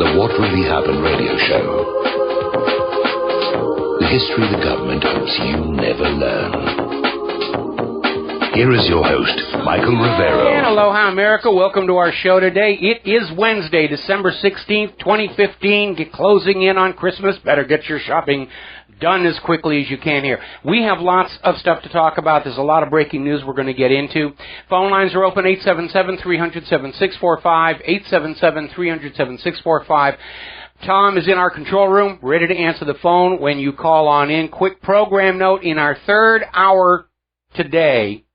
the What Really Happened radio show. The history the government hopes you'll never learn. Here is your host, Michael Rivero. And aloha, America. Welcome to our show today. It is Wednesday, December 16th, 2015. Closing in on Christmas. Better get your shopping done as quickly as you can here. We have lots of stuff to talk about. There's a lot of breaking news we're going to get into. Phone lines are open, 877-300-7645, 877-300-7645. Tom is in our control room, ready to answer the phone when you call on in. Quick program note, in our third hour today,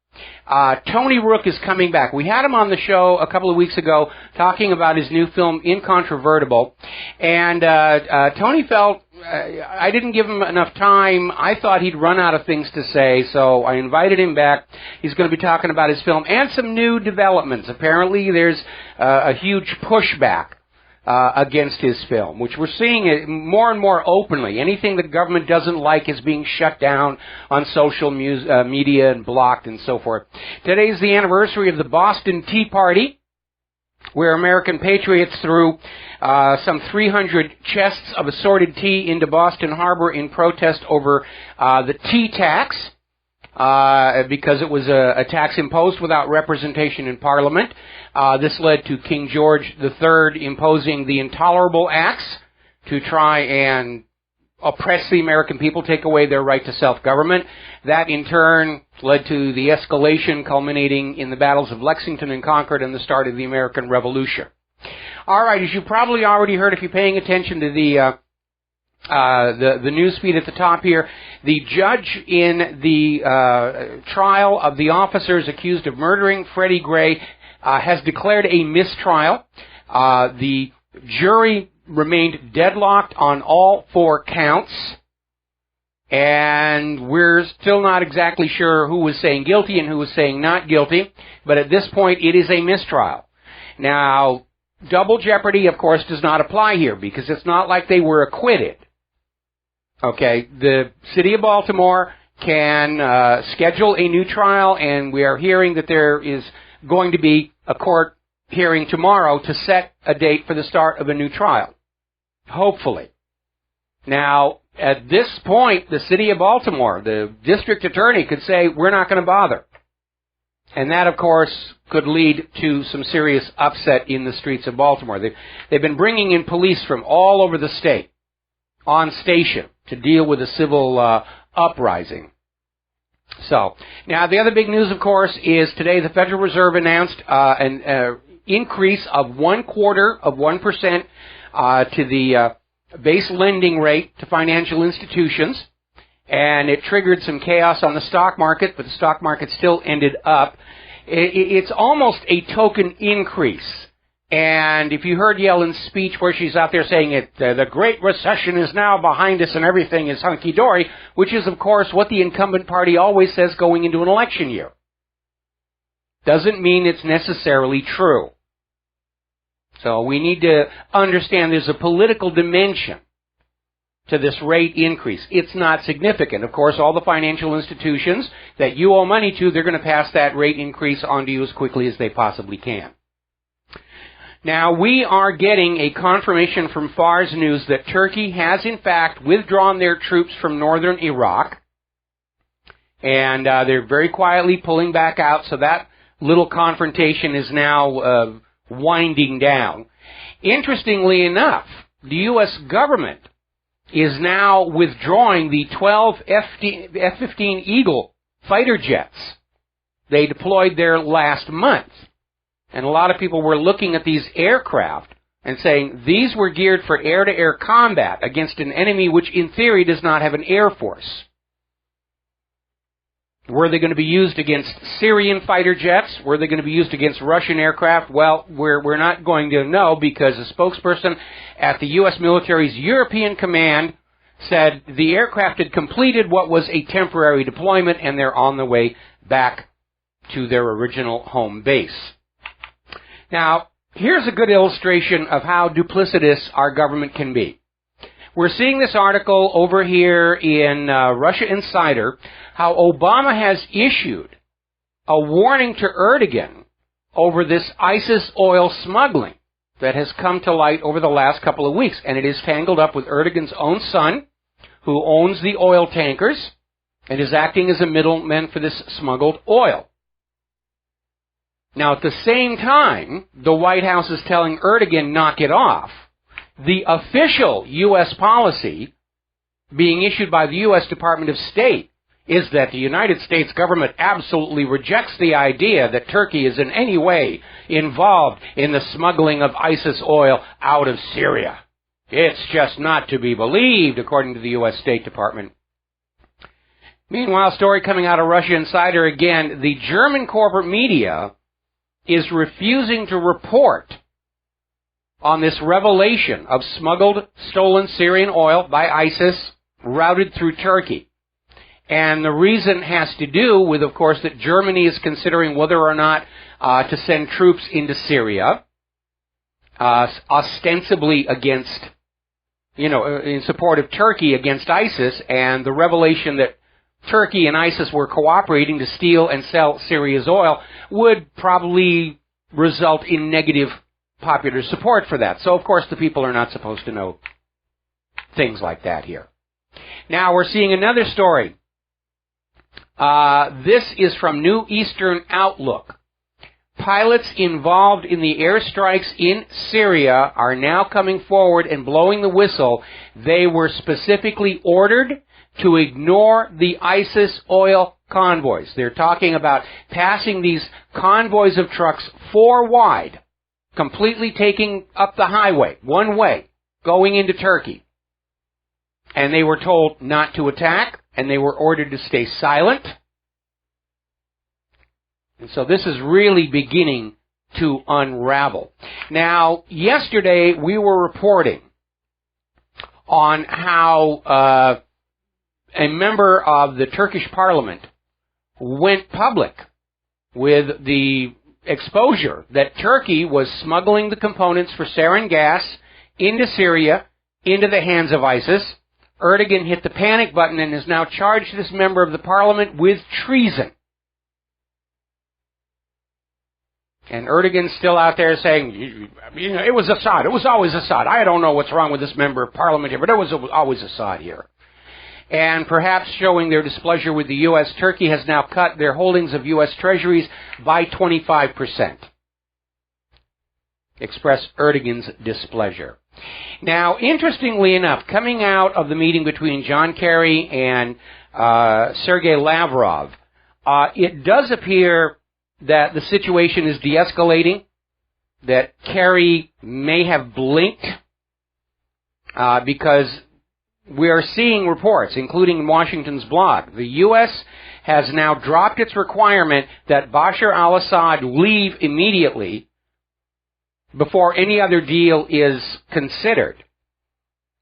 Tony Rook is coming back. We had him on the show a couple of weeks ago talking about his new film, Incontrovertible. And Tony felt I didn't give him enough time. I thought he'd run out of things to say, so I invited him back. He's going to be talking about his film and some new developments. Apparently there's a huge pushback against his film, which we're seeing it more and more openly. Anything the government doesn't like is being shut down on social media and blocked and so forth. Today's the anniversary of the Boston Tea Party, where American patriots threw some 300 chests of assorted tea into Boston Harbor in protest over the tea tax, because it was a tax imposed without representation in Parliament. This led to King George III imposing the Intolerable Acts to try and oppress the American people, take away their right to self-government. That, in turn, led to the escalation culminating in the battles of Lexington and Concord and the start of the American Revolution. All right, as you probably already heard, if you're paying attention to the news feed at the top here, the judge in the trial of the officers accused of murdering Freddie Gray has declared a mistrial. The jury remained deadlocked on all 4 counts, and we're still not exactly sure who was saying guilty and who was saying not guilty, but at this point it is a mistrial. Now, double jeopardy, of course, does not apply here because it's not like they were acquitted. Okay, the city of Baltimore can schedule a new trial, and we are hearing that there is going to be a court hearing tomorrow to set a date for the start of a new trial, hopefully. Now, at this point, the city of Baltimore, the district attorney, could say, we're not going to bother. And that, of course, could lead to some serious upset in the streets of Baltimore. They've been bringing in police from all over the state on station to deal with a civil uprising. So, now the other big news, of course, is today the Federal Reserve announced an increase of 0.25% to the base lending rate to financial institutions, and it triggered some chaos on the stock market, but the stock market still ended up. It's almost a token increase. And if you heard Yellen's speech where she's out there saying the Great Recession is now behind us and everything is hunky-dory, which is, of course, what the incumbent party always says going into an election year, doesn't mean it's necessarily true. So we need to understand there's a political dimension to this rate increase. It's not significant. Of course, all the financial institutions that you owe money to, they're going to pass that rate increase on to you as quickly as they possibly can. Now, we are getting a confirmation from Fars News that Turkey has, in fact, withdrawn their troops from northern Iraq. And they're very quietly pulling back out, so that little confrontation is now winding down. Interestingly enough, the U.S. government is now withdrawing the 12 F-15 Eagle fighter jets they deployed there last month. And a lot of people were looking at these aircraft and saying these were geared for air-to-air combat against an enemy which in theory does not have an air force. Were they going to be used against Syrian fighter jets? Were they going to be used against Russian aircraft? Well, we're not going to know because a spokesperson at the U.S. military's European command said the aircraft had completed what was a temporary deployment and they're on the way back to their original home base. Now, here's a good illustration of how duplicitous our government can be. We're seeing this article over here in Russia Insider, how Obama has issued a warning to Erdogan over this ISIS oil smuggling. that has come to light over the last couple of weeks, and it is tangled up with Erdogan's own son, who owns the oil tankers and is acting as a middleman for this smuggled oil. Now, at the same time, the White House is telling Erdogan, knock it off. The official U.S. policy being issued by the U.S. Department of State is that the United States government absolutely rejects the idea that Turkey is in any way involved in the smuggling of ISIS oil out of Syria. It's just not to be believed, according to the U.S. State Department. Meanwhile, story coming out of Russia Insider again, the German corporate media is refusing to report on this revelation of smuggled, stolen Syrian oil by ISIS routed through Turkey. And the reason has to do with, of course, that Germany is considering whether or not to send troops into Syria, ostensibly against, in support of Turkey against ISIS, and the revelation that Turkey and ISIS were cooperating to steal and sell Syria's oil would probably result in negative popular support for that. So, of course, the people are not supposed to know things like that here. Now, we're seeing another story. This is from New Eastern Outlook. Pilots involved in the airstrikes in Syria are now coming forward and blowing the whistle. They were specifically ordered to ignore the ISIS oil convoys. They're talking about passing these convoys of trucks 4 wide, completely taking up the highway, one way, going into Turkey. And they were told not to attack, and they were ordered to stay silent. And so this is really beginning to unravel. Now, yesterday we were reporting on how a member of the Turkish parliament went public with the exposure that Turkey was smuggling the components for sarin gas into Syria, into the hands of ISIS. Erdogan hit the panic button and has now charged this member of the parliament with treason. And Erdogan's still out there saying, it was Assad. It was always Assad. I don't know what's wrong with this member of parliament here, but it was always Assad here. And perhaps showing their displeasure with the U.S., Turkey has now cut their holdings of U.S. treasuries by 25%. Express Erdogan's displeasure. Now, interestingly enough, coming out of the meeting between John Kerry and Sergei Lavrov, it does appear that the situation is de-escalating, that Kerry may have blinked, because we are seeing reports, including in Washington's blog. The U.S. has now dropped its requirement that Bashar al-Assad leave immediately before any other deal is considered.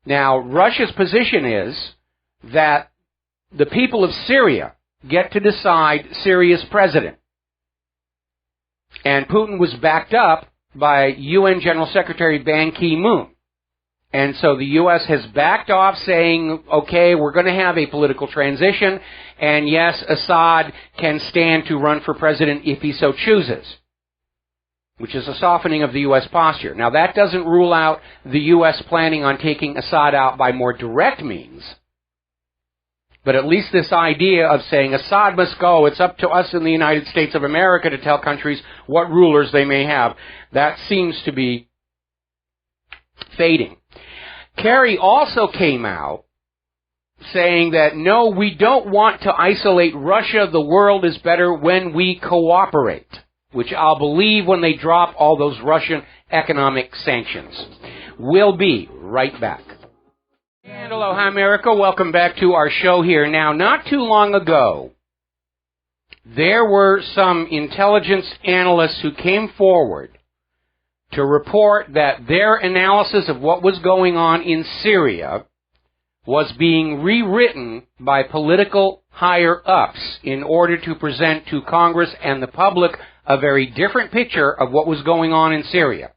Now, Russia's position is that the people of Syria get to decide Syria's president. And Putin was backed up by UN General Secretary Ban Ki-moon. And so the U.S. has backed off saying, okay, we're going to have a political transition, and yes, Assad can stand to run for president if he so chooses, which is a softening of the U.S. posture. Now, that doesn't rule out the U.S. planning on taking Assad out by more direct means, but at least this idea of saying Assad must go, it's up to us in the United States of America to tell countries what rulers they may have, that seems to be fading. Kerry also came out saying that, no, we don't want to isolate Russia. The world is better when we cooperate, which I'll believe when they drop all those Russian economic sanctions. We'll be right back. And aloha, America. Welcome back to our show here. Now, not too long ago, there were some intelligence analysts who came forward to report that their analysis of what was going on in Syria was being rewritten by political higher-ups in order to present to Congress and the public a very different picture of what was going on in Syria.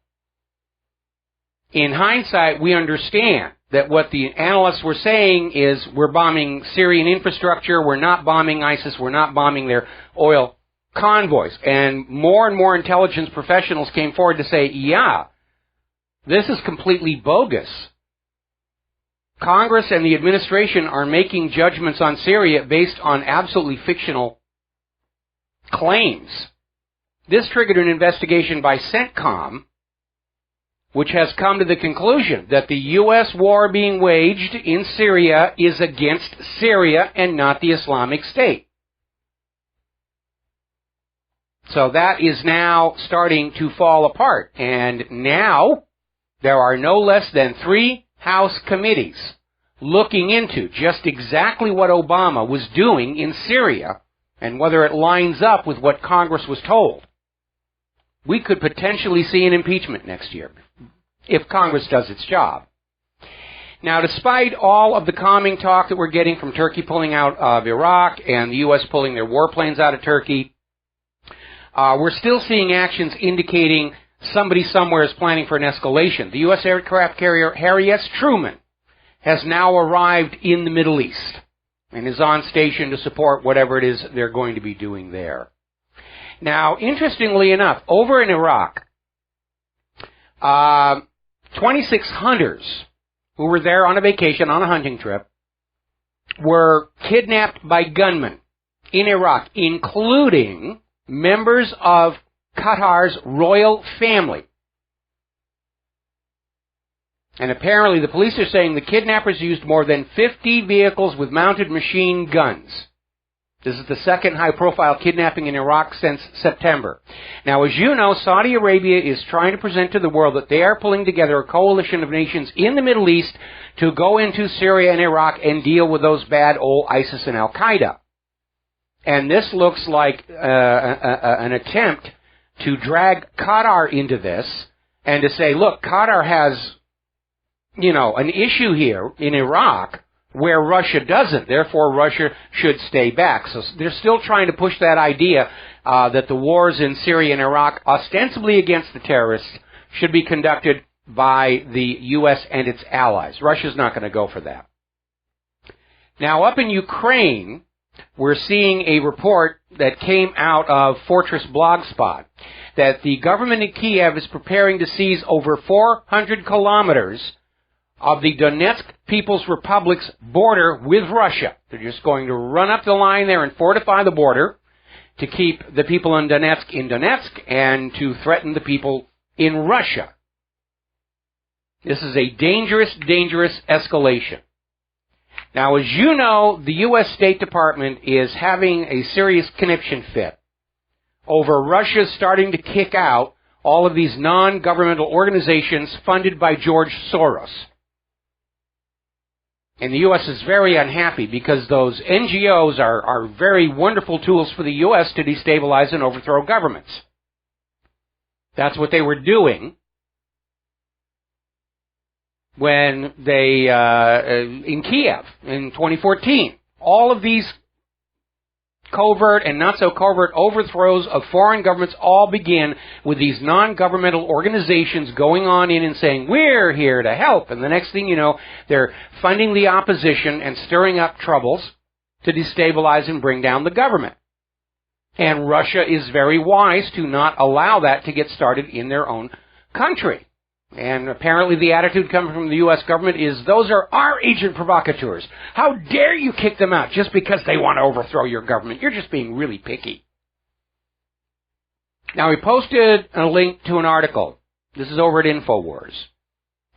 In hindsight, we understand that what the analysts were saying is we're bombing Syrian infrastructure, we're not bombing ISIS, we're not bombing their oil convoys. And more intelligence professionals came forward to say, yeah, This is completely bogus. Congress and the administration are making judgments on Syria based on absolutely fictional claims. This triggered an investigation by CENTCOM, which has come to the conclusion that the U.S. war being waged in Syria is against Syria and not the Islamic State. So that is now starting to fall apart. And now there are no less than 3 House committees looking into just exactly what Obama was doing in Syria and whether it lines up with what Congress was told. We could potentially see an impeachment next year if Congress does its job. Now, despite all of the calming talk that we're getting from Turkey pulling out of Iraq and the U.S. pulling their warplanes out of Turkey, we're still seeing actions indicating somebody somewhere is planning for an escalation. The U.S. aircraft carrier Harry S. Truman has now arrived in the Middle East and is on station to support whatever it is they're going to be doing there. Now, interestingly enough, over in Iraq, 26 hunters who were there on a vacation, on a hunting trip, were kidnapped by gunmen in Iraq, including members of Qatar's royal family. And apparently the police are saying the kidnappers used more than 50 vehicles with mounted machine guns. This is the second high-profile kidnapping in Iraq since September. Now, as you know, Saudi Arabia is trying to present to the world that they are pulling together a coalition of nations in the Middle East to go into Syria and Iraq and deal with those bad old ISIS and Al-Qaeda. And this looks like an attempt to drag Qatar into this and to say, look, Qatar has, an issue here in Iraq where Russia doesn't. Therefore, Russia should stay back. So they're still trying to push that idea that the wars in Syria and Iraq, ostensibly against the terrorists, should be conducted by the U.S. and its allies. Russia's not going to go for that. Now, up in Ukraine, we're seeing a report that came out of Fortress Blogspot that the government in Kiev is preparing to seize over 400 kilometers of the Donetsk People's Republic's border with Russia. They're just going to run up the line there and fortify the border to keep the people in Donetsk and to threaten the people in Russia. This is a dangerous, dangerous escalation. Now, as you know, the U.S. State Department is having a serious conniption fit over Russia starting to kick out all of these non-governmental organizations funded by George Soros. And the U.S. is very unhappy because those NGOs are very wonderful tools for the U.S. to destabilize and overthrow governments. That's what they were doing when they, in Kiev in 2014. All of these covert and not so covert overthrows of foreign governments all begin with these non-governmental organizations going on in and saying, we're here to help. And the next thing you know, they're funding the opposition and stirring up troubles to destabilize and bring down the government. And Russia is very wise to not allow that to get started in their own country. And apparently the attitude coming from the U.S. government is, those are our agent provocateurs. How dare you kick them out just because they want to overthrow your government? You're just being really picky. Now, we posted a link to an article. This is over at INFOWARS,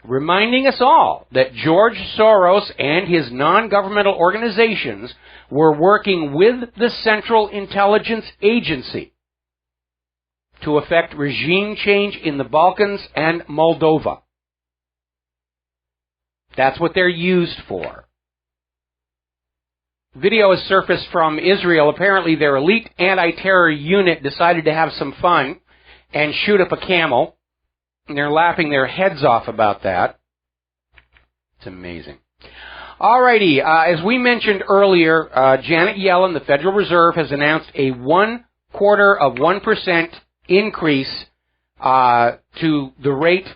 reminding us all that George Soros and his non-governmental organizations were working with the Central Intelligence Agency to effect regime change in the Balkans and Moldova. That's what they're used for. Video has surfaced from Israel. Apparently their elite anti-terror unit decided to have some fun and shoot up a camel. And they're laughing their heads off about that. It's amazing. Alrighty, as we mentioned earlier, Janet Yellen, the Federal Reserve, has announced a 0.25% increase to the rate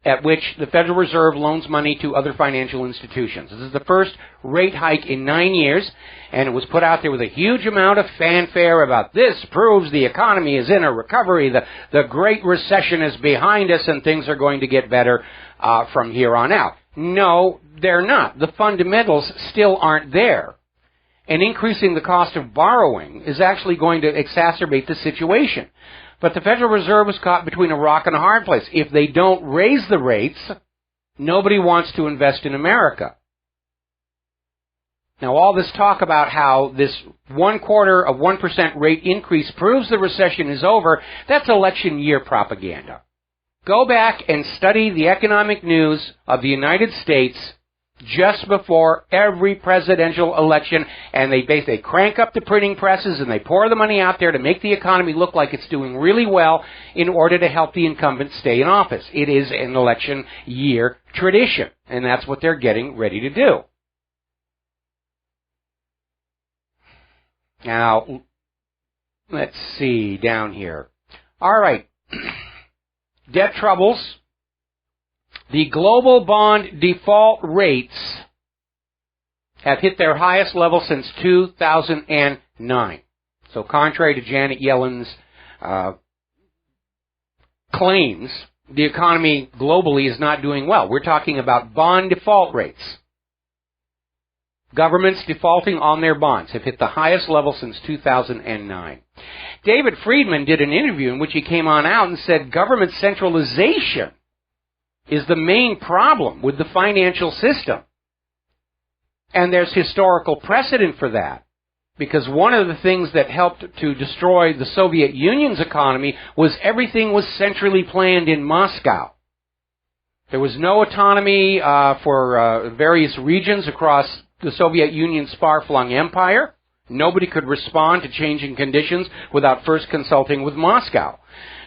at which the Federal Reserve loans money to other financial institutions. This is the first rate hike in 9 years, and it was put out there with a huge amount of fanfare about this proves the economy is in a recovery, the Great Recession is behind us, and things are going to get better from here on out. No, they're not. The fundamentals still aren't there. And increasing the cost of borrowing is actually going to exacerbate the situation. But the Federal Reserve was caught between a rock and a hard place. If they don't raise the rates, nobody wants to invest in America. Now, all this talk about how this 0.25% rate increase proves the recession is over, that's election year propaganda. Go back and study the economic news of the United States just before every presidential election, and they crank up the printing presses and they pour the money out there to make the economy look like it's doing really well in order to help the incumbent stay in office. It is an election year tradition, and that's what they're getting ready to do. Now, let's see down here. All right. Debt troubles. The global bond default rates have hit their highest level since 2009. So contrary to Janet Yellen's claims, the economy globally is not doing well. We're talking about bond default rates. Governments defaulting on their bonds have hit the highest level since 2009. David Friedman did an interview in which he came on out and said government centralization is the main problem with the financial system. And there's historical precedent for that. Because one of the things that helped to destroy the Soviet Union's economy was everything was centrally planned in Moscow. There was no autonomy for various regions across the Soviet Union's far-flung empire. Nobody could respond to changing conditions without first consulting with Moscow.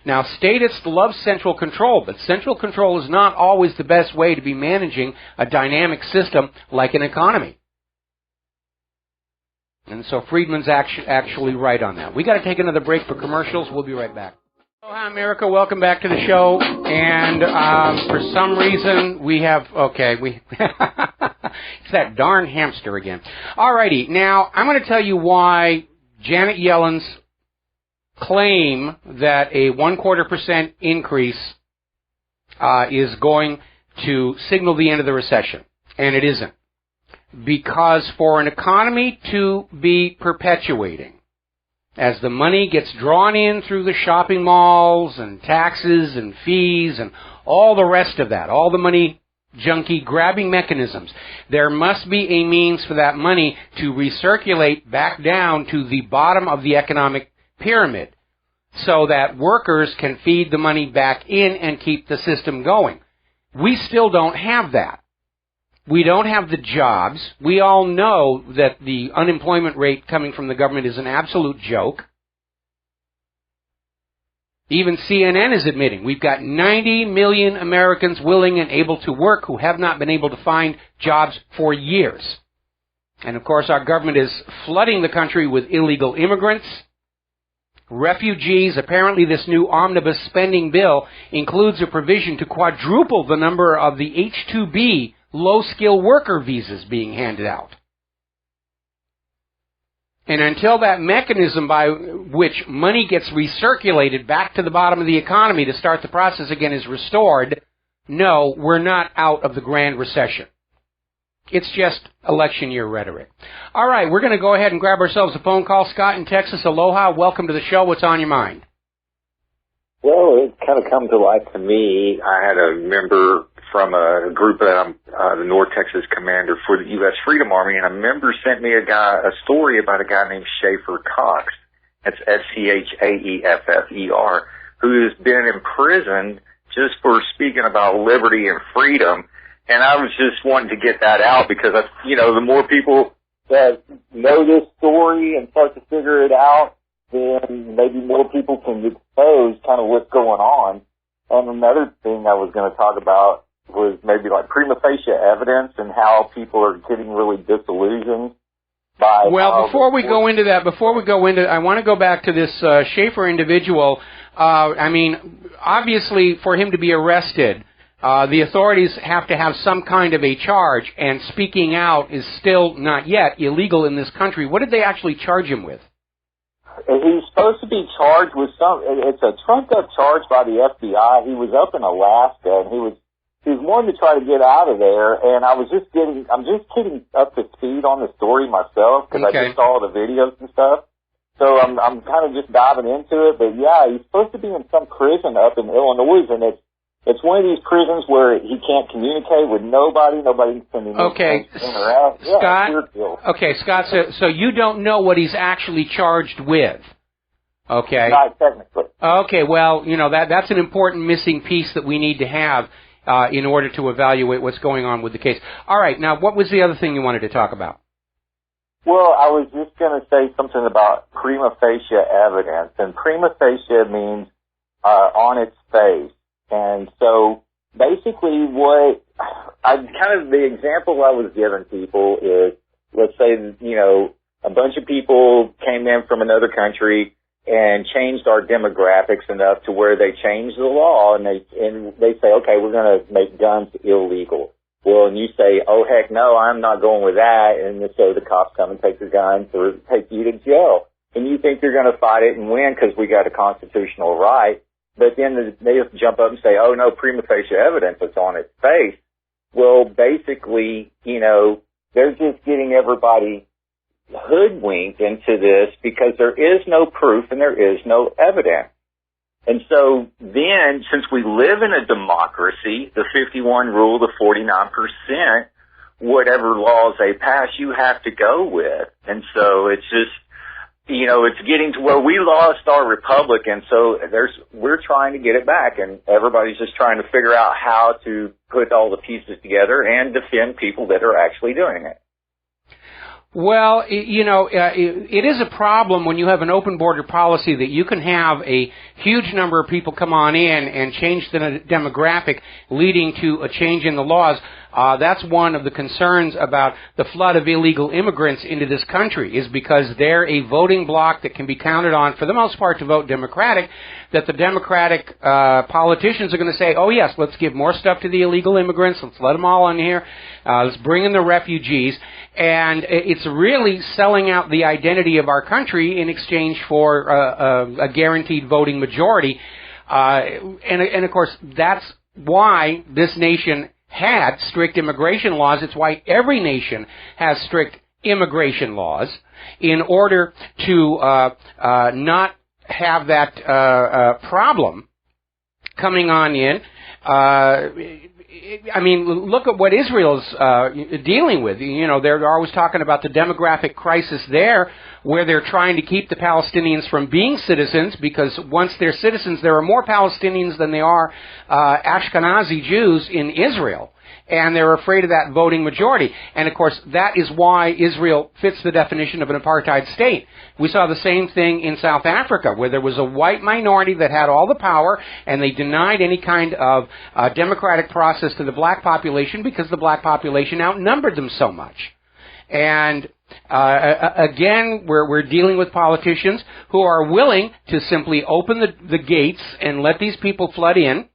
Now, statists love central control, but central control is not always the best way to be managing a dynamic system like an economy. And so Friedman's actually right on that. We got to take another break for commercials. We'll be right back. Hi, America. Welcome back to the show. And for some reason, we have... Okay, it's that darn hamster again. All righty. Now, I'm going to tell you why Janet Yellen's claim that a 0.25% increase is going to signal the end of the recession. And it isn't. Because for an economy to be perpetuating, as the money gets drawn in through the shopping malls and taxes and fees and all the rest of that, all the money junkie grabbing mechanisms, there must be a means for that money to recirculate back down to the bottom of the economic pyramid so that workers can feed the money back in and keep the system going. We still don't have that. We don't have the jobs. We all know that the unemployment rate coming from the government is an absolute joke. Even CNN is admitting we've got 90 million Americans willing and able to work who have not been able to find jobs for years. And of course our government is flooding the country with illegal immigrants, refugees. Apparently this new omnibus spending bill includes a provision to quadruple the number of the H-2B low-skill worker visas being handed out. And until that mechanism by which money gets recirculated back to the bottom of the economy to start the process again is restored, no, we're not out of the Grand Recession. It's just election year rhetoric. All right, we're going to go ahead and grab ourselves a phone call. Scott in Texas, aloha. Welcome to the show. What's on your mind? Well, it kind of come to light to me. I had a member from a group that I'm the North Texas commander for the U.S. Freedom Army, and a member sent me a story about a guy named Schaefer Cox. That's Schaeffer, who has been imprisoned just for speaking about liberty and freedom. And I was just wanting to get that out because, the more people that know this story and start to figure it out, then maybe more people can expose kind of what's going on. And another thing I was going to talk about was maybe like prima facie evidence and how people are getting really disillusioned by... Well, before we go into that, I want to go back to this Schaefer individual. Obviously, for him to be arrested, the authorities have to have some kind of a charge, and speaking out is still not yet illegal in this country. What did they actually charge him with? He's supposed to be charged with it's a trumped-up charge by the FBI. He was up in Alaska, and he was wanting to try to get out of there, and I'm just getting up to speed on the story myself, because I just saw the videos and stuff. So I'm kind of just diving into it, but yeah, he's supposed to be in some prison up in Illinois, and it's one of these prisons where he can't communicate with nobody. Nobody can send him in or out. Scott. Okay, Scott. So you don't know what he's actually charged with. Okay. Not technically. Okay. Well, that's an important missing piece that we need to have in order to evaluate what's going on with the case. All right. Now, what was the other thing you wanted to talk about? Well, I was just going to say something about prima facie evidence, and prima facie means on its face. And so basically the example I was giving people is, let's say, a bunch of people came in from another country and changed our demographics enough to where they changed the law, and they say, okay, we're going to make guns illegal. Well, and you say, oh, heck no, I'm not going with that. And so the cops come and take the guns or take you to jail. And you think you're going to fight it and win because we got a constitutional right. But then they jump up and say, oh, no, prima facie evidence, it's on its face. Well, basically, they're just getting everybody hoodwinked into this because there is no proof and there is no evidence. And so then, since we live in a democracy, the 51 rule, the 49%, whatever laws they pass, you have to go with. And so it's just, it's getting to where we lost our republic, and so we're trying to get it back, and everybody's just trying to figure out how to put all the pieces together and defend people that are actually doing it. Well, it is a problem when you have an open border policy that you can have a huge number of people come on in and change the demographic, leading to a change in the laws. That's one of the concerns about the flood of illegal immigrants into this country, is because they're a voting bloc that can be counted on, for the most part, to vote Democratic, that the Democratic politicians are going to say, oh, yes, let's give more stuff to the illegal immigrants, let's let them all in here, let's bring in the refugees, and it's really selling out the identity of our country in exchange for a guaranteed voting majority. And of course, that's why this nation had strict immigration laws. It's why every nation has strict immigration laws, in order to not have that problem coming on in. I mean, look at what Israel's dealing with. They're always talking about the demographic crisis there, where they're trying to keep the Palestinians from being citizens, because once they're citizens, there are more Palestinians than there are Ashkenazi Jews in Israel. And they're afraid of that voting majority. And, of course, that is why Israel fits the definition of an apartheid state. We saw the same thing in South Africa, where there was a white minority that had all the power, and they denied any kind of democratic process to the black population because the black population outnumbered them so much. And again, we're dealing with politicians who are willing to simply open the gates and let these people flood in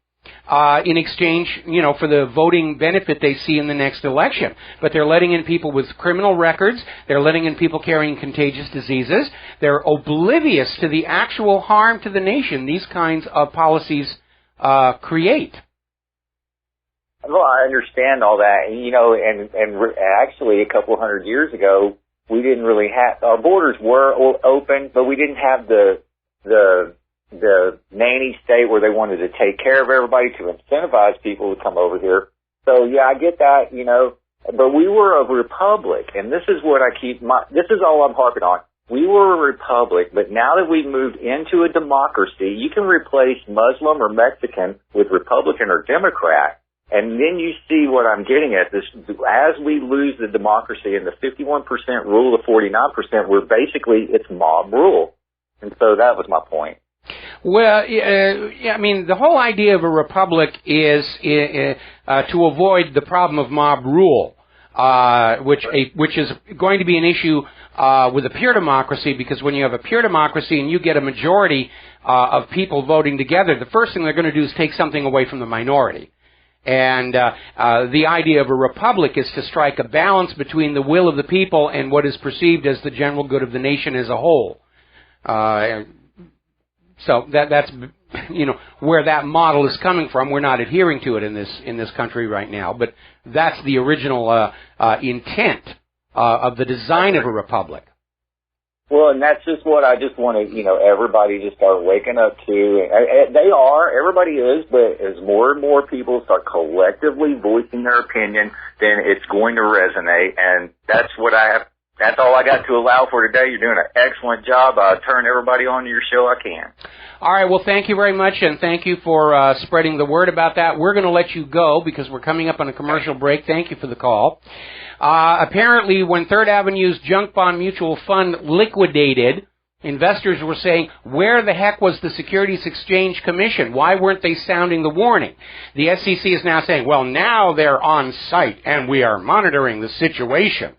exchange, for the voting benefit they see in the next election. But they're letting in people with criminal records. They're letting in people carrying contagious diseases. They're oblivious to the actual harm to the nation these kinds of policies create. Well, I understand all that, and actually a couple hundred years ago, we didn't really have, our borders were open, but we didn't have the nanny state where they wanted to take care of everybody to incentivize people to come over here. So yeah, I get that, but we were a republic, and this is what this is all I'm harping on. We were a republic, but now that we've moved into a democracy, you can replace Muslim or Mexican with Republican or Democrat. And then you see what I'm getting at. This, as we lose the democracy and the 51% rule, the 49%, it's mob rule. And so that was my point. Well, I mean, the whole idea of a republic is to avoid the problem of mob rule, which is going to be an issue with a pure democracy, because when you have a pure democracy and you get a majority of people voting together, the first thing they're going to do is take something away from the minority. And the idea of a republic is to strike a balance between the will of the people and what is perceived as the general good of the nation as a whole. So that's where that model is coming from. We're not adhering to it in this country right now, but that's the original intent of the design of a republic. Well, and that's just what I just want to, everybody just start waking up to. Everybody is, but as more and more people start collectively voicing their opinion, then it's going to resonate, and that's all I got to allow for today. You're doing an excellent job. I'll turn everybody on to your show I can. All right, well, thank you very much, and thank you for spreading the word about that. We're going to let you go because we're coming up on a commercial break. Thank you for the call. Apparently, when Third Avenue's junk bond mutual fund liquidated, investors were saying, where the heck was the Securities Exchange Commission? Why weren't they sounding the warning? The SEC is now saying, well, now they're on site, and we are monitoring the situation.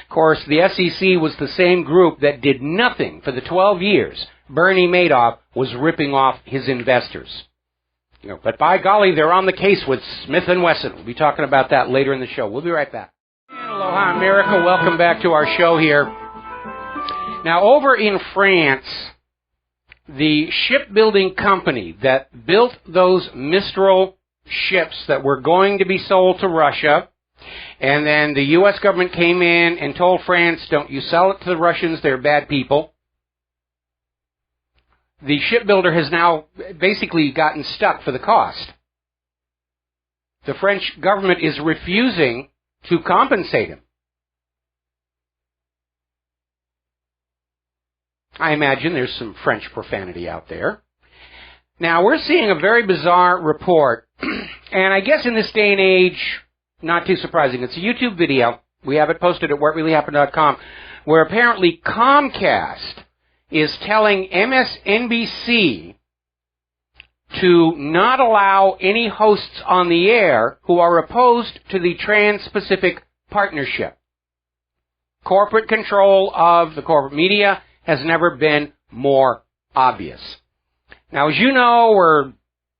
Of course, the SEC was the same group that did nothing for the 12 years Bernie Madoff was ripping off his investors. But by golly, they're on the case with Smith & Wesson. We'll be talking about that later in the show. We'll be right back. Aloha, America. Welcome back to our show here. Now, over in France, the shipbuilding company that built those Mistral ships that were going to be sold to Russia, and then the U.S. government came in and told France, don't you sell it to the Russians, they're bad people. The shipbuilder has now basically gotten stuck for the cost. The French government is refusing to compensate him. I imagine there's some French profanity out there. Now, we're seeing a very bizarre report, and I guess in this day and age, not too surprising. It's a YouTube video. We have it posted at WhatReallyHappened.com, where apparently Comcast is telling MSNBC to not allow any hosts on the air who are opposed to the Trans-Pacific Partnership. Corporate control of the corporate media has never been more obvious. Now, as you know, we're a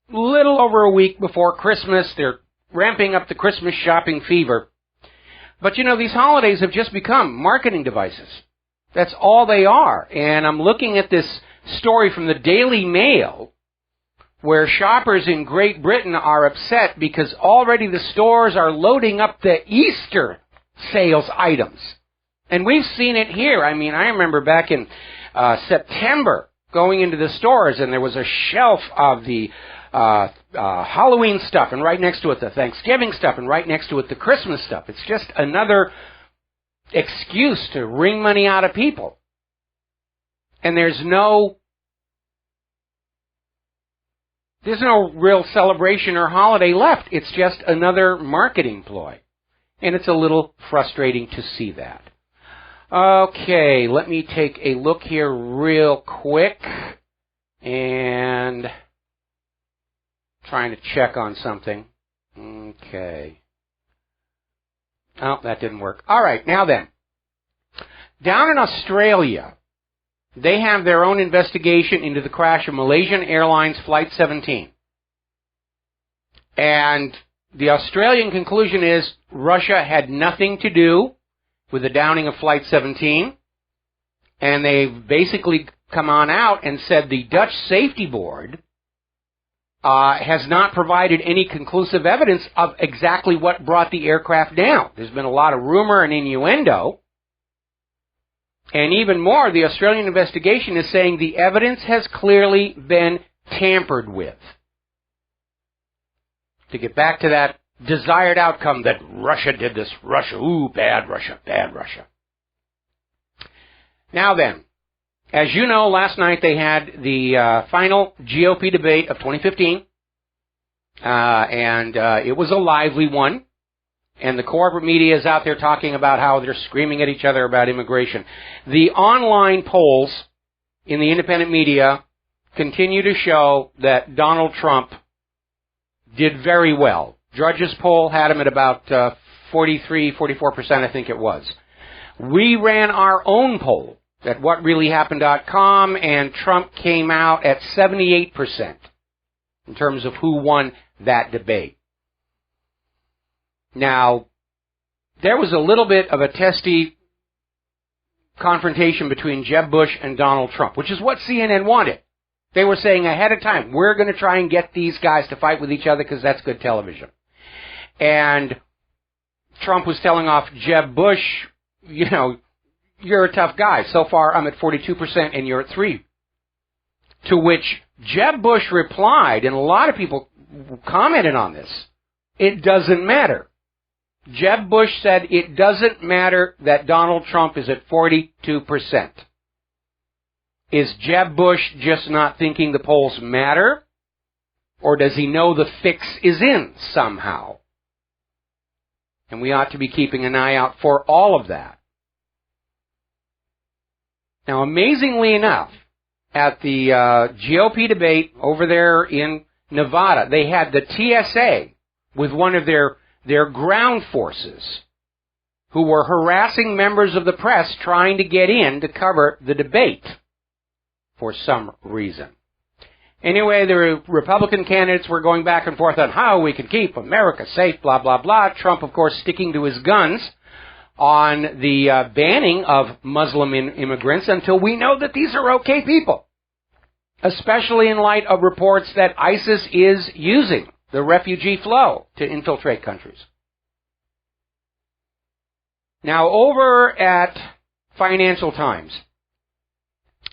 little over a week before Christmas. They're ramping up the Christmas shopping fever. But, these holidays have just become marketing devices. That's all they are. And I'm looking at this story from the Daily Mail where shoppers in Great Britain are upset because already the stores are loading up the Easter sales items. And we've seen it here. I mean, I remember back in September going into the stores and there was a shelf of the Halloween stuff and right next to it the Thanksgiving stuff and right next to it the Christmas stuff. It's just another excuse to wring money out of people. And there's no real celebration or holiday left. It's just another marketing ploy. And it's a little frustrating to see that. Okay, let me take a look here real quick. And trying to check on something. Okay. Oh, that didn't work. All right, now then. Down in Australia, they have their own investigation into the crash of Malaysian Airlines Flight 17. And the Australian conclusion is Russia had nothing to do with the downing of Flight 17. And they've basically come on out and said the Dutch Safety Board has not provided any conclusive evidence of exactly what brought the aircraft down. There's been a lot of rumor and innuendo. And even more, the Australian investigation is saying the evidence has clearly been tampered with. To get back to that desired outcome that Russia did this. Russia, ooh, bad Russia, bad Russia. Now then, as you know, last night they had the final GOP debate of 2015, and it was a lively one. And the corporate media is out there talking about how they're screaming at each other about immigration. The online polls in the independent media continue to show that Donald Trump did very well. Drudge's poll had him at about 43, 44%, I think it was. We ran our own poll at WhatReallyHappened.com, and Trump came out at 78% in terms of who won that debate. Now, there was a little bit of a testy confrontation between Jeb Bush and Donald Trump, which is what CNN wanted. They were saying ahead of time, we're going to try and get these guys to fight with each other because that's good television. And Trump was telling off Jeb Bush, you know, you're a tough guy. So far, I'm at 42% and you're at 3%. To which Jeb Bush replied, and a lot of people commented on this, it doesn't matter. Jeb Bush said it doesn't matter that Donald Trump is at 42%. Is Jeb Bush just not thinking the polls matter? Or does he know the fix is in somehow? And we ought to be keeping an eye out for all of that. Now, amazingly enough, at the GOP debate over there in Nevada, they had the TSA with one of their ground forces who were harassing members of the press trying to get in to cover the debate for some reason. Anyway, the Republican candidates were going back and forth on how we can keep America safe, blah, blah, blah. Trump, of course, sticking to his guns on the banning of Muslim immigrants until we know that these are okay people, especially in light of reports that ISIS is using the refugee flow to infiltrate countries. Now, over at Financial Times,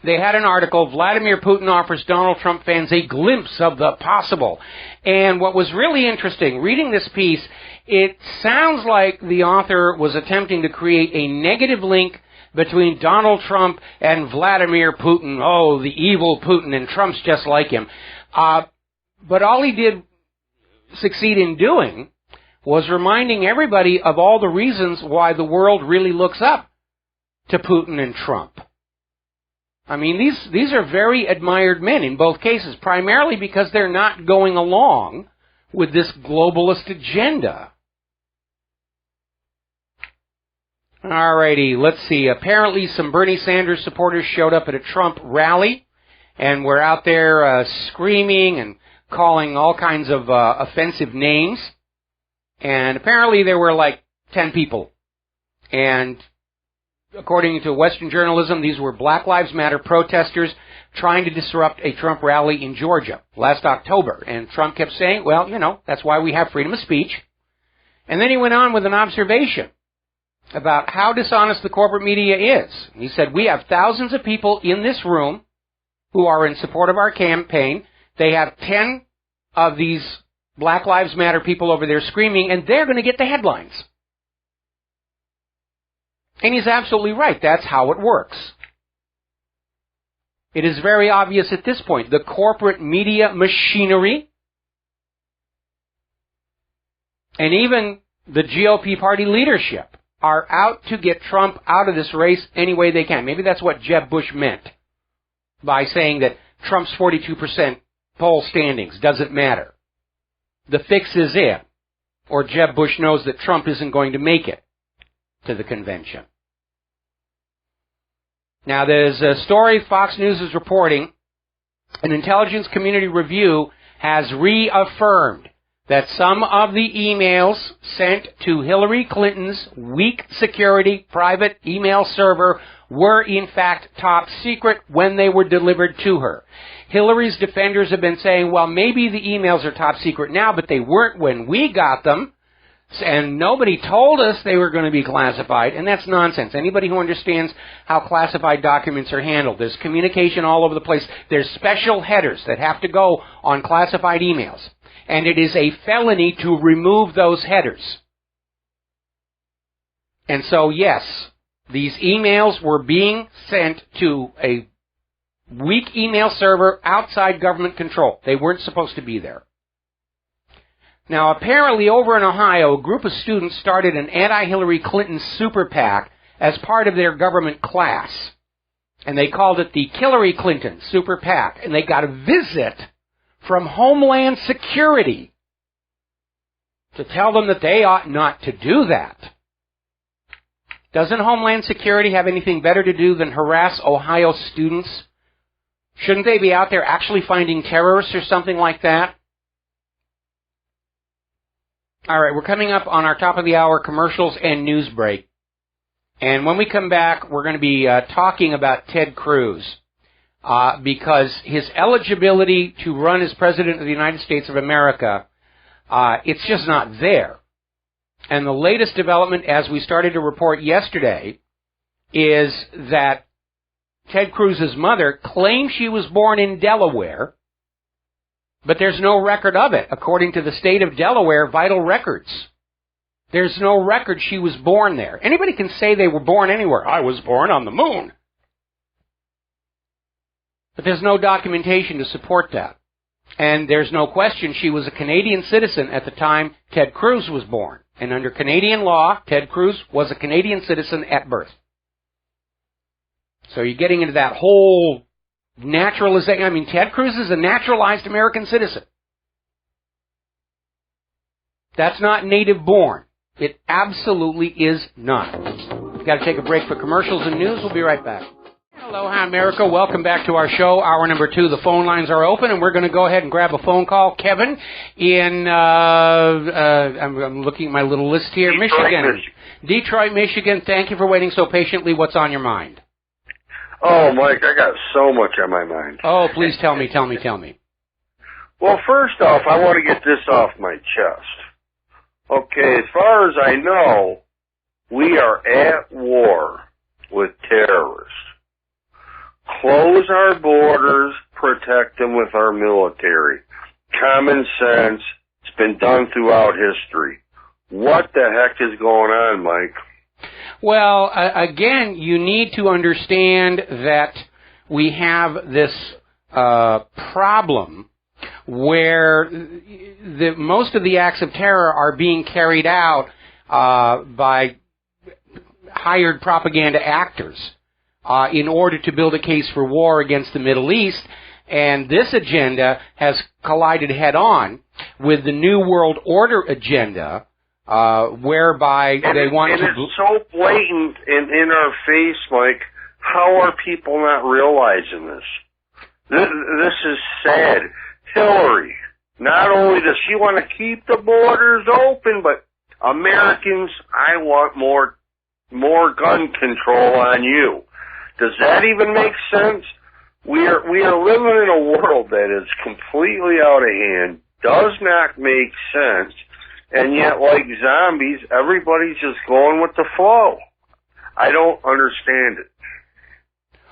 they had an article, Vladimir Putin offers Donald Trump fans a glimpse of the possible. And what was really interesting, reading this piece, it sounds like the author was attempting to create a negative link between Donald Trump and Vladimir Putin. Oh, the evil Putin, and Trump's just like him. But all he did succeed in doing was reminding everybody of all the reasons why the world really looks up to Putin and Trump. I mean, these are very admired men in both cases, primarily because they're not going along with this globalist agenda. Alrighty, let's see. Apparently some Bernie Sanders supporters showed up at a Trump rally and were out there screaming and calling all kinds of offensive names. And apparently there were like 10 people. And according to Western journalism, these were Black Lives Matter protesters trying to disrupt a Trump rally in Georgia last October. And Trump kept saying, well, you know, that's why we have freedom of speech. And then he went on with an observation about how dishonest the corporate media is. He said, we have thousands of people in this room who are in support of our campaign. They have 10 of these Black Lives Matter people over there screaming, and they're going to get the headlines. And he's absolutely right. That's how it works. It is very obvious at this point. The corporate media machinery and even the GOP party leadership are out to get Trump out of this race any way they can. Maybe that's what Jeb Bush meant by saying that Trump's 42% poll standings doesn't matter. The fix is in. Or Jeb Bush knows that Trump isn't going to make it to the convention. Now, there's a story Fox News is reporting. An intelligence community review has reaffirmed that some of the emails sent to Hillary Clinton's weak security private email server were in fact top secret when they were delivered to her. Hillary's defenders have been saying, well, maybe the emails are top secret now, but they weren't when we got them, and nobody told us they were going to be classified, and that's nonsense. Anybody who understands how classified documents are handled, there's communication all over the place. There's special headers that have to go on classified emails, and it is a felony to remove those headers. And so, yes, these emails were being sent to a weak email server outside government control. They weren't supposed to be there. Now, apparently over in Ohio, a group of students started an anti-Hillary Clinton super PAC as part of their government class. And they called it the Hillary Clinton Super PAC. And they got a visit from Homeland Security to tell them that they ought not to do that. Doesn't Homeland Security have anything better to do than harass Ohio students? Shouldn't they be out there actually finding terrorists or something like that? All right, we're coming up on our top of the hour commercials and news break. And when we come back, we're going to be talking about Ted Cruz because his eligibility to run as President of the United States of America, it's just not there. And the latest development, as we started to report yesterday, is that Ted Cruz's mother claims she was born in Delaware, but there's no record of it, according to the state of Delaware vital records. There's no record she was born there. Anybody can say they were born anywhere. I was born on the moon. But there's no documentation to support that. And there's no question she was a Canadian citizen at the time Ted Cruz was born. And under Canadian law, Ted Cruz was a Canadian citizen at birth. So you're getting into that whole naturalization. I mean, Ted Cruz is a naturalized American citizen. That's not native born. It absolutely is not. We've got to take a break for commercials and news. We'll be right back. Aloha, America. Welcome back to our show. Hour number 2. The phone lines are open, and we're going to go ahead and grab a phone call. Kevin in, I'm looking at my little list here. Detroit, Michigan. Thank you for waiting so patiently. What's on your mind? Oh, Mike, I got so much on my mind. Oh, please tell me. Well, first off, I want to get this off my chest. Okay, as far as I know, we are at war with terrorists. Close our borders, protect them with our military. Common sense. It's been done throughout history. What the heck is going on, Mike? Well, again, you need to understand that we have this problem where most of the acts of terror are being carried out by hired propaganda actors in order to build a case for war against the Middle East. And this agenda has collided head-on with the New World Order agenda, whereby they want to... And it's so blatant in our face, Mike. How are people not realizing this? This is sad. Hillary, not only does she want to keep the borders open, but Americans, I want more gun control on you. Does that even make sense? We are living in a world that is completely out of hand, does not make sense, and yet, like zombies, everybody's just going with the flow. I don't understand it.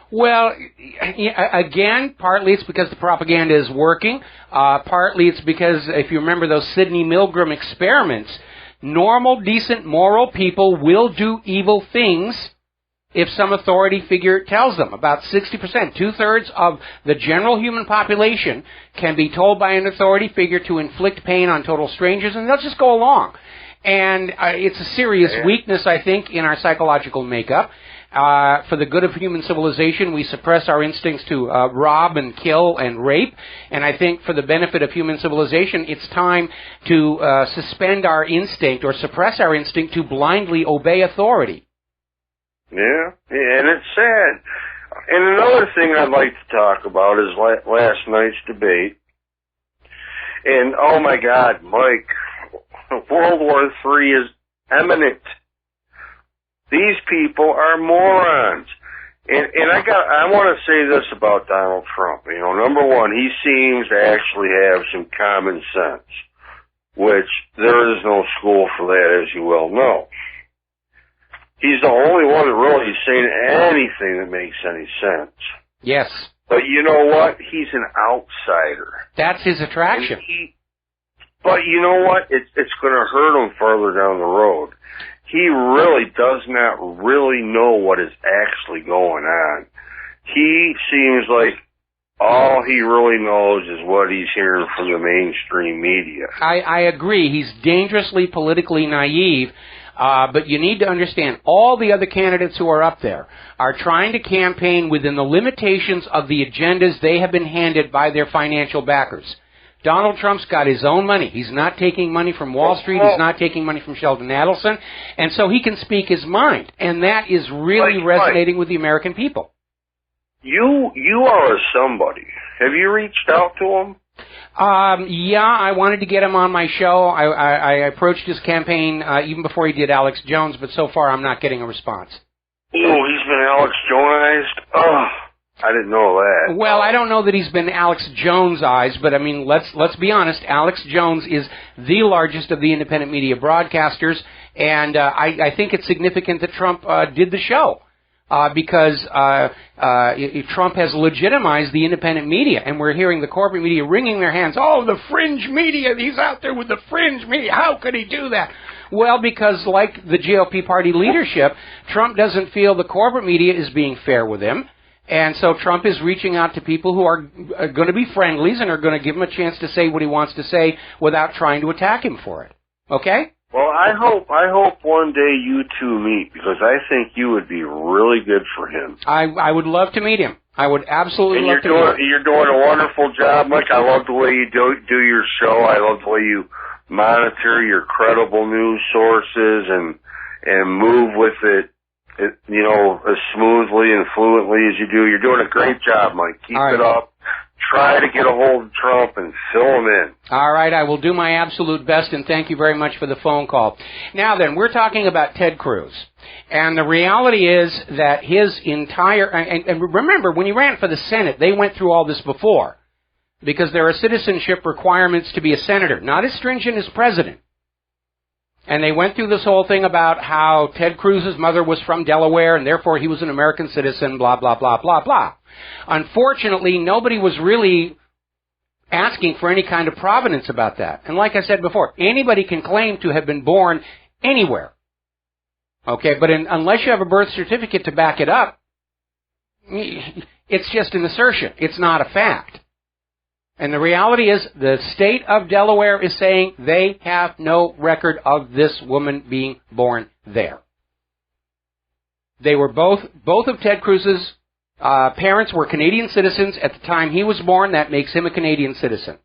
Well, again, partly it's because the propaganda is working. Partly it's because, if you remember those Sidney Milgram experiments, normal, decent, moral people will do evil things if some authority figure tells them. About 60%, two-thirds of the general human population can be told by an authority figure to inflict pain on total strangers, and they'll just go along. And it's a serious weakness, I think, in our psychological makeup. For the good of human civilization, we suppress our instincts to rob and kill and rape. And I think for the benefit of human civilization, it's time to suspend our instinct or suppress our instinct to blindly obey authority. Yeah, and it's sad. And another thing I'd like to talk about is last night's debate. And, oh my God, Mike, World War III is imminent. These people are morons. And I want to say this about Donald Trump. You know, number one, he seems to actually have some common sense, which there is no school for that, as you well know. He's the only one that really is saying anything that makes any sense. Yes. But you know what? He's an outsider. That's his attraction. But you know what? It's going to hurt him further down the road. He really does not really know what is actually going on. He seems like all he really knows is what he's hearing from the mainstream media. I agree. He's dangerously politically naive. But you need to understand, all the other candidates who are up there are trying to campaign within the limitations of the agendas they have been handed by their financial backers. Donald Trump's got his own money. He's not taking money from Wall Street. He's not taking money from Sheldon Adelson. And so he can speak his mind. And that is really resonating with the American people. You are a somebody. Have you reached out to him? Yeah, I wanted to get him on my show. I approached his campaign even before he did Alex Jones, but so far I'm not getting a response. Oh, he's been Alex Jonesized? Oh, I didn't know that. Well, I don't know that he's been Alex Jones-ized, but I mean, let's be honest. Alex Jones is the largest of the independent media broadcasters, and I think it's significant that Trump did the show. Because Trump has legitimized the independent media, and we're hearing the corporate media wringing their hands. Oh, the fringe media, he's out there with the fringe media. How could he do that? Well, because like the GOP party leadership, Trump doesn't feel the corporate media is being fair with him, and so Trump is reaching out to people who are going to be friendlies and are going to give him a chance to say what he wants to say without trying to attack him for it. Okay? Well, I hope one day you two meet, because I think you would be really good for him. I would love to meet him. I would absolutely love to meet him. You're doing a wonderful job, Mike. I love the way you do your show. I love the way you monitor your credible news sources and move with it, you know, as smoothly and fluently as you do. You're doing a great job, Mike. Keep it up. Try to get a hold of Trump and fill him in. All right, I will do my absolute best, and thank you very much for the phone call. Now then, we're talking about Ted Cruz. And the reality is that his entire... And remember, when he ran for the Senate, they went through all this before. Because there are citizenship requirements to be a senator, not as stringent as president. And they went through this whole thing about how Ted Cruz's mother was from Delaware, and therefore he was an American citizen, blah, blah, blah, blah, blah. Unfortunately, nobody was really asking for any kind of provenance about that. And like I said before, anybody can claim to have been born anywhere. Okay, but unless you have a birth certificate to back it up, it's just an assertion. It's not a fact. And the reality is the state of Delaware is saying they have no record of this woman being born there. They were both of Ted Cruz's parents were Canadian citizens at the time he was born. That makes him a Canadian citizen.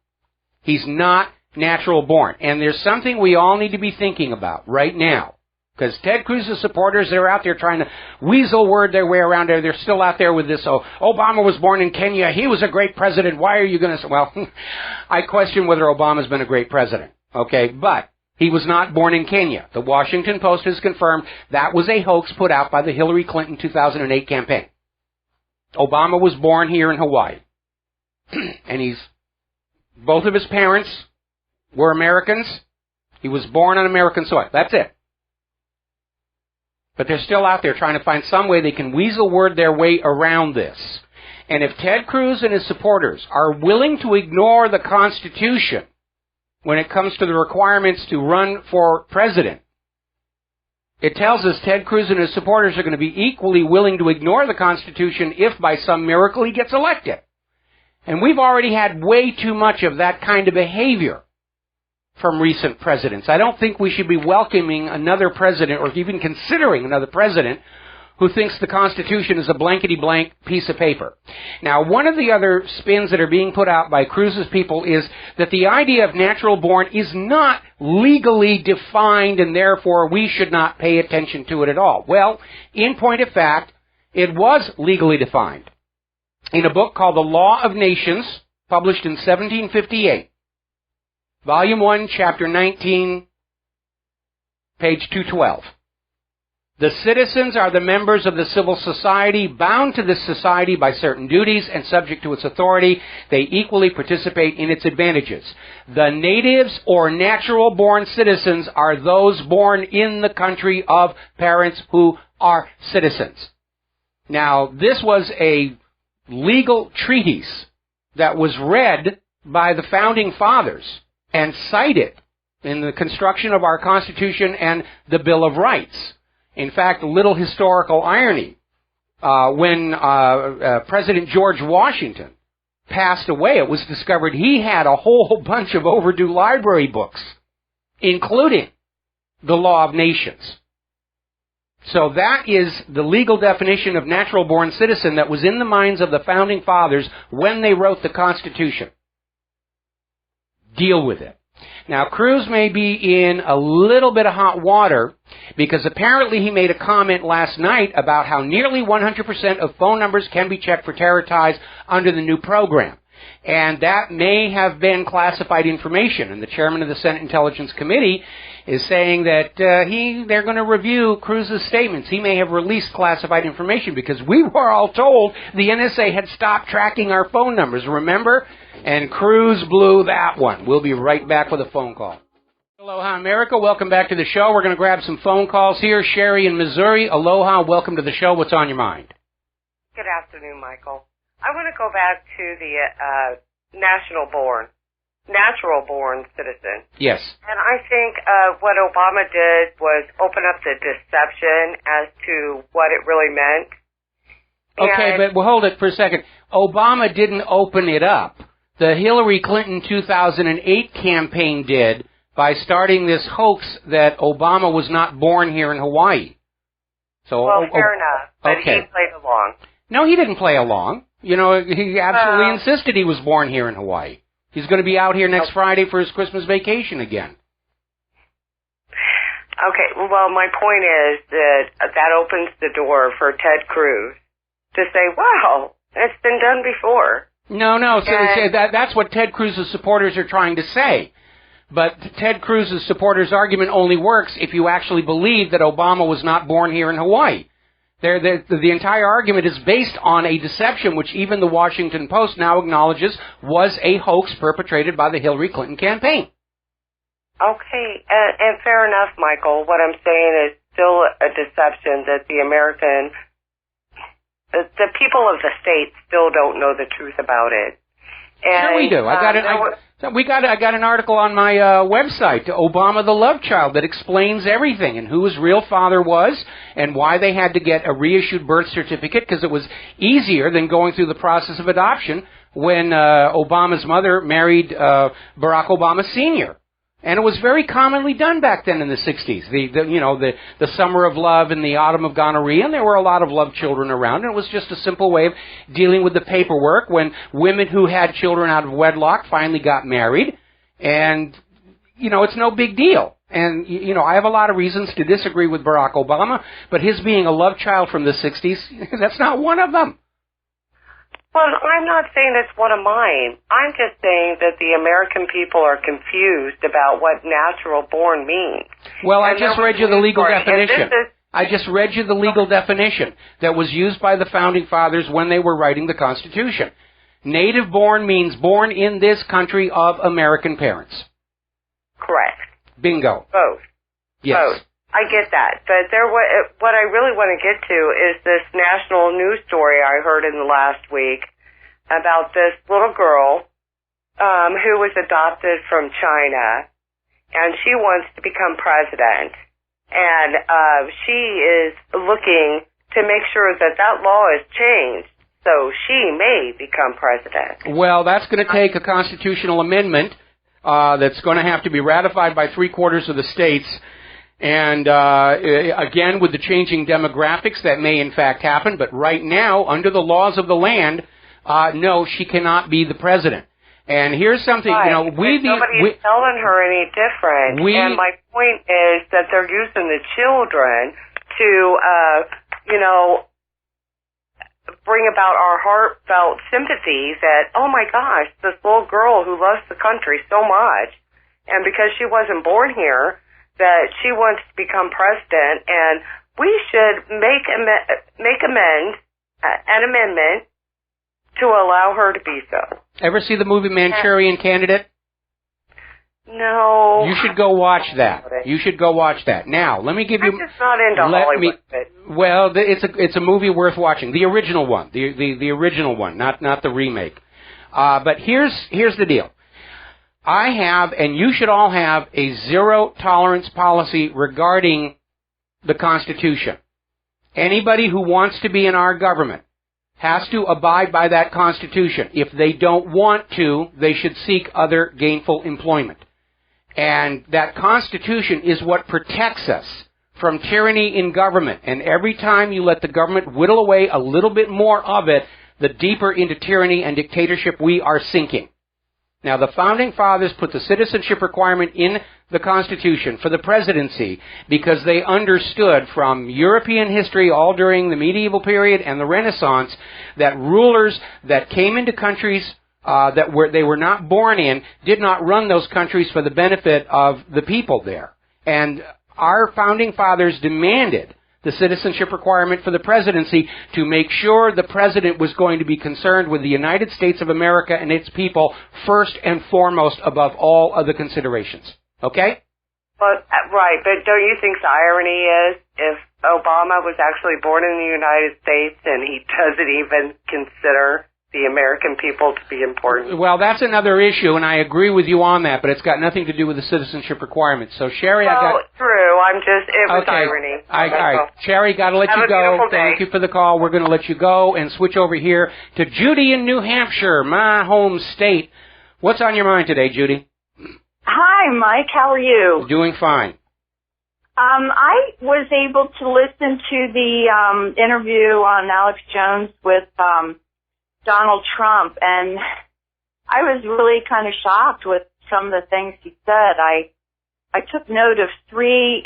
He's not natural born. And there's something we all need to be thinking about right now. Because Ted Cruz's supporters, they're out there trying to weasel word their way around there. They're still out there with this, oh, Obama was born in Kenya. He was a great president. Why are you going to say, well, I question whether Obama's been a great president. Okay, but he was not born in Kenya. The Washington Post has confirmed that was a hoax put out by the Hillary Clinton 2008 campaign. Obama was born here in Hawaii. And both of his parents were Americans. He was born on American soil. That's it. But they're still out there trying to find some way they can weasel word their way around this. And if Ted Cruz and his supporters are willing to ignore the Constitution when it comes to the requirements to run for president, it tells us Ted Cruz and his supporters are going to be equally willing to ignore the Constitution if by some miracle he gets elected. And we've already had way too much of that kind of behavior from recent presidents. I don't think we should be welcoming another president or even considering another president who thinks the Constitution is a blankety-blank piece of paper. Now, one of the other spins that are being put out by Cruz's people is that the idea of natural born is not legally defined and therefore we should not pay attention to it at all. Well, in point of fact, it was legally defined in a book called The Law of Nations, published in 1758. Volume 1, Chapter 19, page 212. The citizens are the members of the civil society, bound to this society by certain duties and subject to its authority. They equally participate in its advantages. The natives or natural-born citizens are those born in the country of parents who are citizens. Now, this was a legal treatise that was read by the Founding Fathers and cited in the construction of our Constitution and the Bill of Rights. In fact, a little historical irony. When President George Washington passed away, it was discovered he had a whole bunch of overdue library books, including the Law of Nations. So that is the legal definition of natural-born citizen that was in the minds of the Founding Fathers when they wrote the Constitution. Deal with it. Now, Cruz may be in a little bit of hot water because apparently he made a comment last night about how nearly 100% of phone numbers can be checked for terror ties under the new program. And that may have been classified information. And the chairman of the Senate Intelligence Committee is saying that they're going to review Cruz's statements. He may have released classified information because we were all told the NSA had stopped tracking our phone numbers, remember? And Cruz blew that one. We'll be right back with a phone call. Aloha, America. Welcome back to the show. We're going to grab some phone calls here. Sherry in Missouri. Aloha. Welcome to the show. What's on your mind? Good afternoon, Michael. I want to go back to the natural born citizen. Yes. And I think what Obama did was open up the deception as to what it really meant. Okay, but well, hold it for a second. Obama didn't open it up. The Hillary Clinton 2008 campaign did by starting this hoax that Obama was not born here in Hawaii. So, well, fair enough, but okay. He played along. No, he didn't play along. You know, he absolutely insisted he was born here in Hawaii. He's going to be out here next Friday for his Christmas vacation again. Okay, well, my point is that opens the door for Ted Cruz to say, wow, it's been done before. No, so that's what Ted Cruz's supporters are trying to say. But Ted Cruz's supporters' argument only works if you actually believe that Obama was not born here in Hawaii. The entire argument is based on a deception which even the Washington Post now acknowledges was a hoax perpetrated by the Hillary Clinton campaign. Okay, and fair enough, Michael. What I'm saying is still a deception that the people of the state still don't know the truth about it. And, sure we do. I got an article on my website, Obama the Love Child, that explains everything and who his real father was and why they had to get a reissued birth certificate because it was easier than going through the process of adoption when Obama's mother married Barack Obama Sr. And it was very commonly done back then in the 60s. The summer of love and the autumn of gonorrhea, and there were a lot of love children around, and it was just a simple way of dealing with the paperwork when women who had children out of wedlock finally got married. And, it's no big deal. And, I have a lot of reasons to disagree with Barack Obama, but his being a love child from the 60s, that's not one of them. Well, I'm not saying it's one of mine. I'm just saying that the American people are confused about what natural born means. Well, I just read you the legal definition. I just read you the legal definition that was used by the Founding Fathers when they were writing the Constitution. Native born means born in this country of American parents. Correct. Bingo. Both. Yes. Both. I get that, but what I really want to get to is this national news story I heard in the last week about this little girl who was adopted from China, and she wants to become president, and she is looking to make sure that law is changed so she may become president. Well, that's going to take a constitutional amendment that's going to have to be ratified by 3/4 of the states. And, again, with the changing demographics, that may in fact happen. But right now, under the laws of the land, no, she cannot be the president. And here's something, right. Nobody's telling her any different. And my point is that they're using the children to, bring about our heartfelt sympathy that, oh my gosh, this little girl who loves the country so much, and because she wasn't born here, that she wants to become president, and we should make an amendment to allow her to be so. Ever see the movie Manchurian Candidate? No. You should go watch that. You should go watch that. Now, let me give you... I'm just not into Hollywood. Well, it's a movie worth watching. The original one. The original one, not the remake. But here's the deal. I have, and you should all have, a zero-tolerance policy regarding the Constitution. Anybody who wants to be in our government has to abide by that Constitution. If they don't want to, they should seek other gainful employment. And that Constitution is what protects us from tyranny in government. And every time you let the government whittle away a little bit more of it, the deeper into tyranny and dictatorship we are sinking. Now, the Founding Fathers put the citizenship requirement in the Constitution for the presidency because they understood from European history all during the medieval period and the Renaissance that rulers that came into countries they were not born in did not run those countries for the benefit of the people there. And our founding fathers demanded the citizenship requirement for the presidency to make sure the president was going to be concerned with the United States of America and its people first and foremost above all other considerations. Okay? But, right, but don't you think the irony is if Obama was actually born in the United States and he doesn't even consider the American people to be important? Well, that's another issue, and I agree with you on that, but it's got nothing to do with the citizenship requirements. So, Sherry, true. It was irony. All right. Sherry, got to let you go. Thank you for the call. We're going to let you go and switch over here to Judy in New Hampshire, my home state. What's on your mind today, Judy? Hi, Mike. How are you? Doing fine. I was able to listen to the interview on Alex Jones with Donald Trump, and I was really kind of shocked with some of the things he said. I took note of three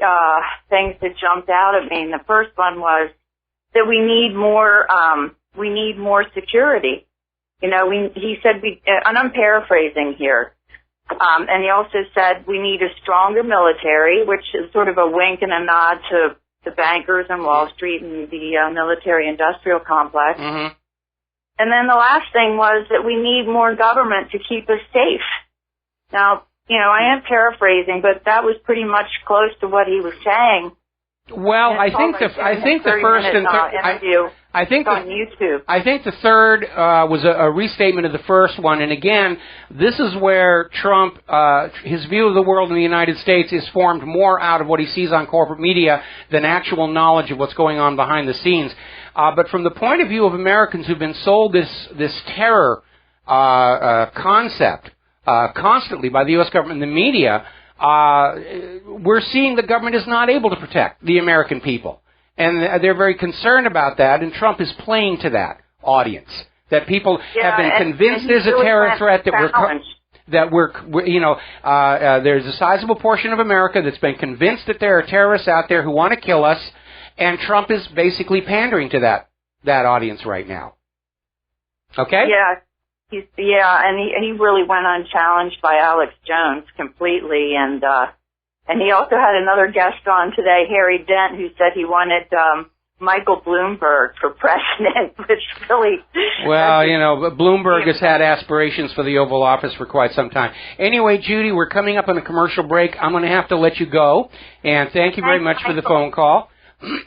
things that jumped out at me, and the first one was that we need more security. You know, he said, and I'm paraphrasing here, and he also said we need a stronger military, which is sort of a wink and a nod to the bankers and Wall Street and the military-industrial complex. Mm-hmm. And then the last thing was that we need more government to keep us safe. Now, you know, I am paraphrasing, but that was pretty much close to what he was saying. Well, I think the first and interview. I think on YouTube. I think the third was a restatement of the first one, and again, this is where Trump, his view of the world in the United States is formed more out of what he sees on corporate media than actual knowledge of what's going on behind the scenes. But from the point of view of Americans who've been sold this terror concept constantly by the U.S. government and the media, we're seeing the government is not able to protect the American people. And they're very concerned about that, and Trump is playing to that audience, that people have been convinced there's a terror threat, there's a sizable portion of America that's been convinced that there are terrorists out there who want to kill us, and Trump is basically pandering to that audience right now. Okay? Yeah. And he really went unchallenged by Alex Jones completely, and he also had another guest on today, Harry Dent, who said he wanted Michael Bloomberg for president, which really... Well, you know, Bloomberg has had aspirations for the Oval Office for quite some time. Anyway, Judy, we're coming up on a commercial break. I'm going to have to let you go, and thank you very much for the phone call.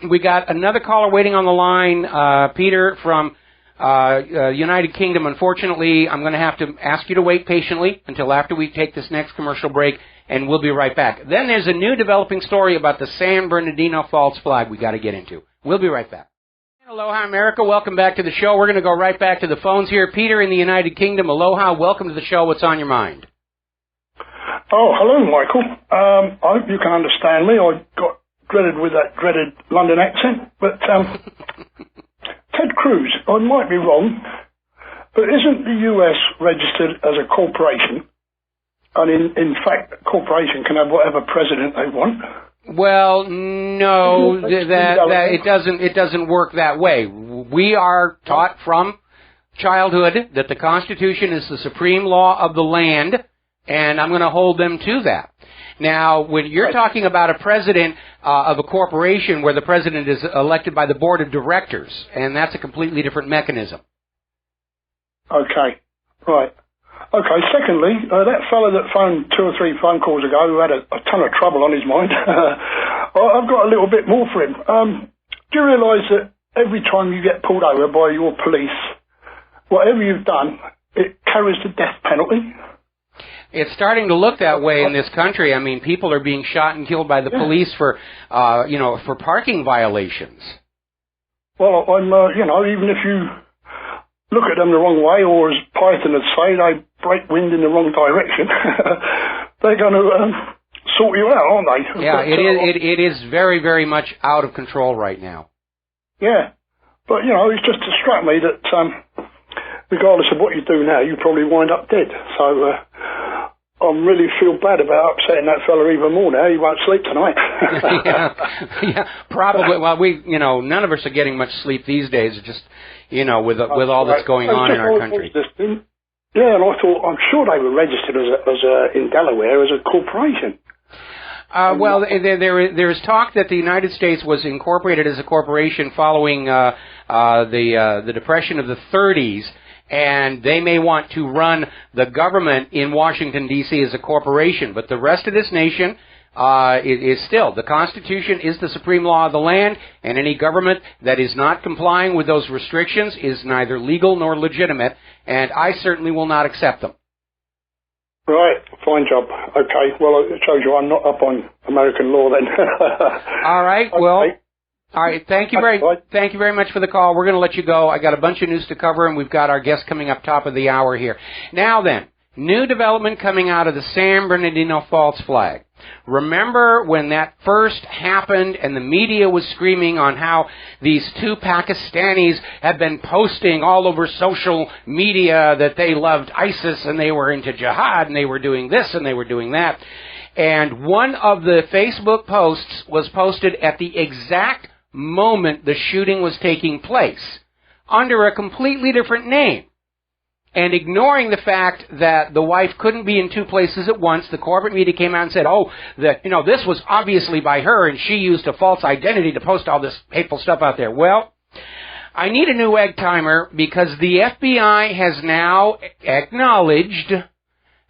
We got another caller waiting on the line, Peter from... United Kingdom. Unfortunately, I'm going to have to ask you to wait patiently until after we take this next commercial break, and we'll be right back. Then there's a new developing story about the San Bernardino false flag we got to get into. We'll be right back. Aloha, America. Welcome back to the show. We're going to go right back to the phones here. Peter in the United Kingdom. Aloha. Welcome to the show. What's on your mind? Oh, hello, Michael. I hope you can understand me. I got dreaded with that dreaded London accent, but... Ted Cruz, I might be wrong, but isn't the U.S. registered as a corporation? And in fact, a corporation can have whatever president they want. Well, no, it doesn't work that way. We are taught from childhood that the Constitution is the supreme law of the land, and I'm going to hold them to that. Now, when you're talking about a president of a corporation where the president is elected by the board of directors, and that's a completely different mechanism. Okay, right. Okay, secondly, that fellow that phoned 2 or 3 phone calls ago who had a ton of trouble on his mind, I've got a little bit more for him. Do you realise that every time you get pulled over by your police, whatever you've done, it carries the death penalty? It's starting to look that way in this country. I mean, people are being shot and killed by the police for parking violations. Well, even if you look at them the wrong way, or as Python would say, they break wind in the wrong direction, they're going to sort you out, aren't they? Yeah, it is very, very much out of control right now. Yeah, but, it's just struck me that regardless of what you do now, you probably wind up dead. So I really feel bad about upsetting that fella even more now. He won't sleep tonight. yeah, probably. Well, none of us are getting much sleep these days. Just, with all that's going on in our country. Yeah, and I thought, I'm sure they were registered in Delaware as a corporation. Well, there's talk that the United States was incorporated as a corporation following the Depression of the 30s, and they may want to run the government in Washington, D.C. as a corporation. But the rest of this nation is still, the Constitution is the supreme law of the land, and any government that is not complying with those restrictions is neither legal nor legitimate, and I certainly will not accept them. Right, fine job. Okay, well, it shows you I'm not up on American law then. All right, well, all right, thank you very much for the call. We're going to let you go. I got a bunch of news to cover, and we've got our guest coming up top of the hour here. Now then, new development coming out of the San Bernardino false flag. Remember when that first happened and the media was screaming on how these two Pakistanis had been posting all over social media that they loved ISIS and they were into jihad and they were doing this and they were doing that. And one of the Facebook posts was posted at the exact moment the shooting was taking place under a completely different name. And ignoring the fact that the wife couldn't be in two places at once, the corporate media came out and said, this was obviously by her and she used a false identity to post all this hateful stuff out there. Well, I need a new egg timer because the FBI has now acknowledged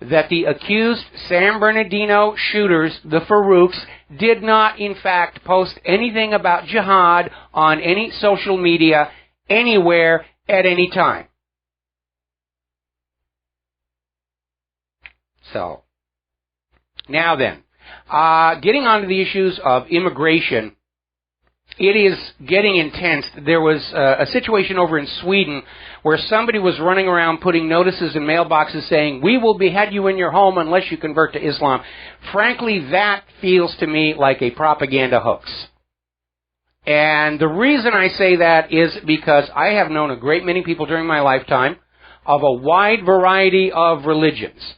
that the accused San Bernardino shooters, the Farouks, did not in fact post anything about jihad on any social media anywhere at any time. So, now then, getting on to the issues of immigration, it is getting intense. There was a situation over in Sweden where somebody was running around putting notices in mailboxes saying, "We will behead you in your home unless you convert to Islam." Frankly, that feels to me like a propaganda hoax. And the reason I say that is because I have known a great many people during my lifetime of a wide variety of religions.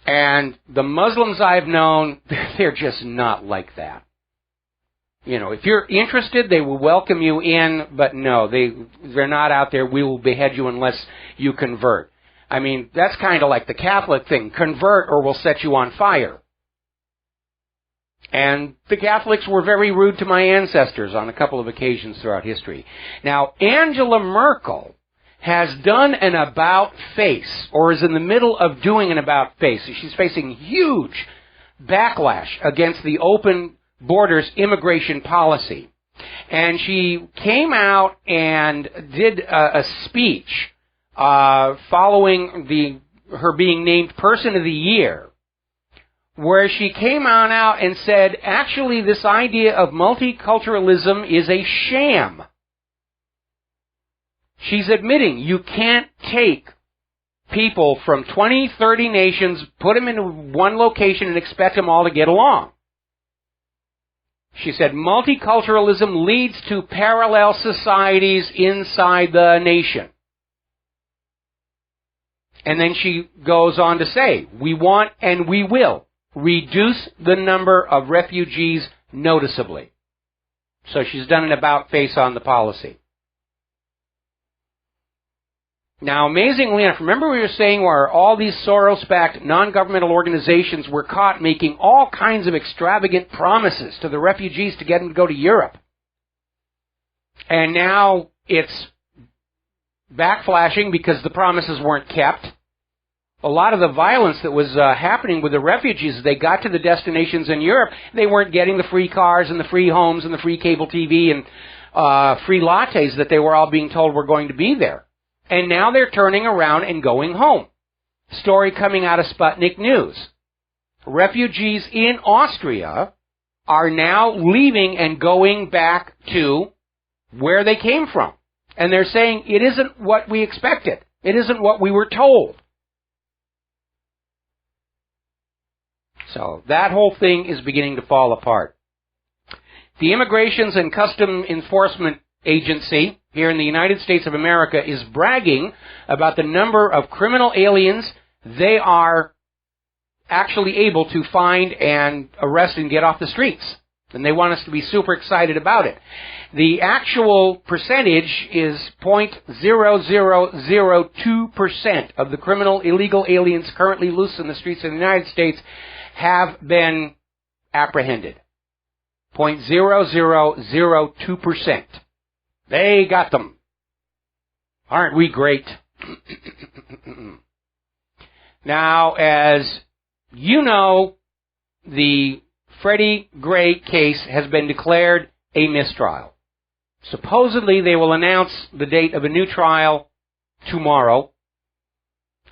And the Muslims I've known, they're just not like that. You know, if you're interested, they will welcome you in, but no, they're not out there, "We will behead you unless you convert." I mean, that's kind of like the Catholic thing, convert or we'll set you on fire. And the Catholics were very rude to my ancestors on a couple of occasions throughout history. Now, Angela Merkel has done an about-face, or is in the middle of doing an about-face. She's facing huge backlash against the open borders immigration policy. And she came out and did a speech following her being named Person of the Year, where she came on out and said, actually, this idea of multiculturalism is a sham. She's admitting you can't take people from 20, 30 nations, put them in one location and expect them all to get along. She said multiculturalism leads to parallel societies inside the nation. And then she goes on to say, we want and we will reduce the number of refugees noticeably. So she's done an about-face on the policy. Now, amazingly enough, remember we were saying where all these Soros-backed non-governmental organizations were caught making all kinds of extravagant promises to the refugees to get them to go to Europe. And now it's backflashing because the promises weren't kept. A lot of the violence that was happening with the refugees, as they got to the destinations in Europe, they weren't getting the free cars and the free homes and the free cable TV and free lattes that they were all being told were going to be there. And now they're turning around and going home. Story coming out of Sputnik News. Refugees in Austria are now leaving and going back to where they came from. And they're saying, it isn't what we expected. It isn't what we were told. So that whole thing is beginning to fall apart. The Immigrations and Customs Enforcement Agency here in the United States of America is bragging about the number of criminal aliens they are actually able to find and arrest and get off the streets. And they want us to be super excited about it. The actual percentage is 0.0002% of the criminal illegal aliens currently loose in the streets of the United States have been apprehended. 0.0002%. They got them. Aren't we great? Now, as you know, the Freddie Gray case has been declared a mistrial. Supposedly, they will announce the date of a new trial tomorrow.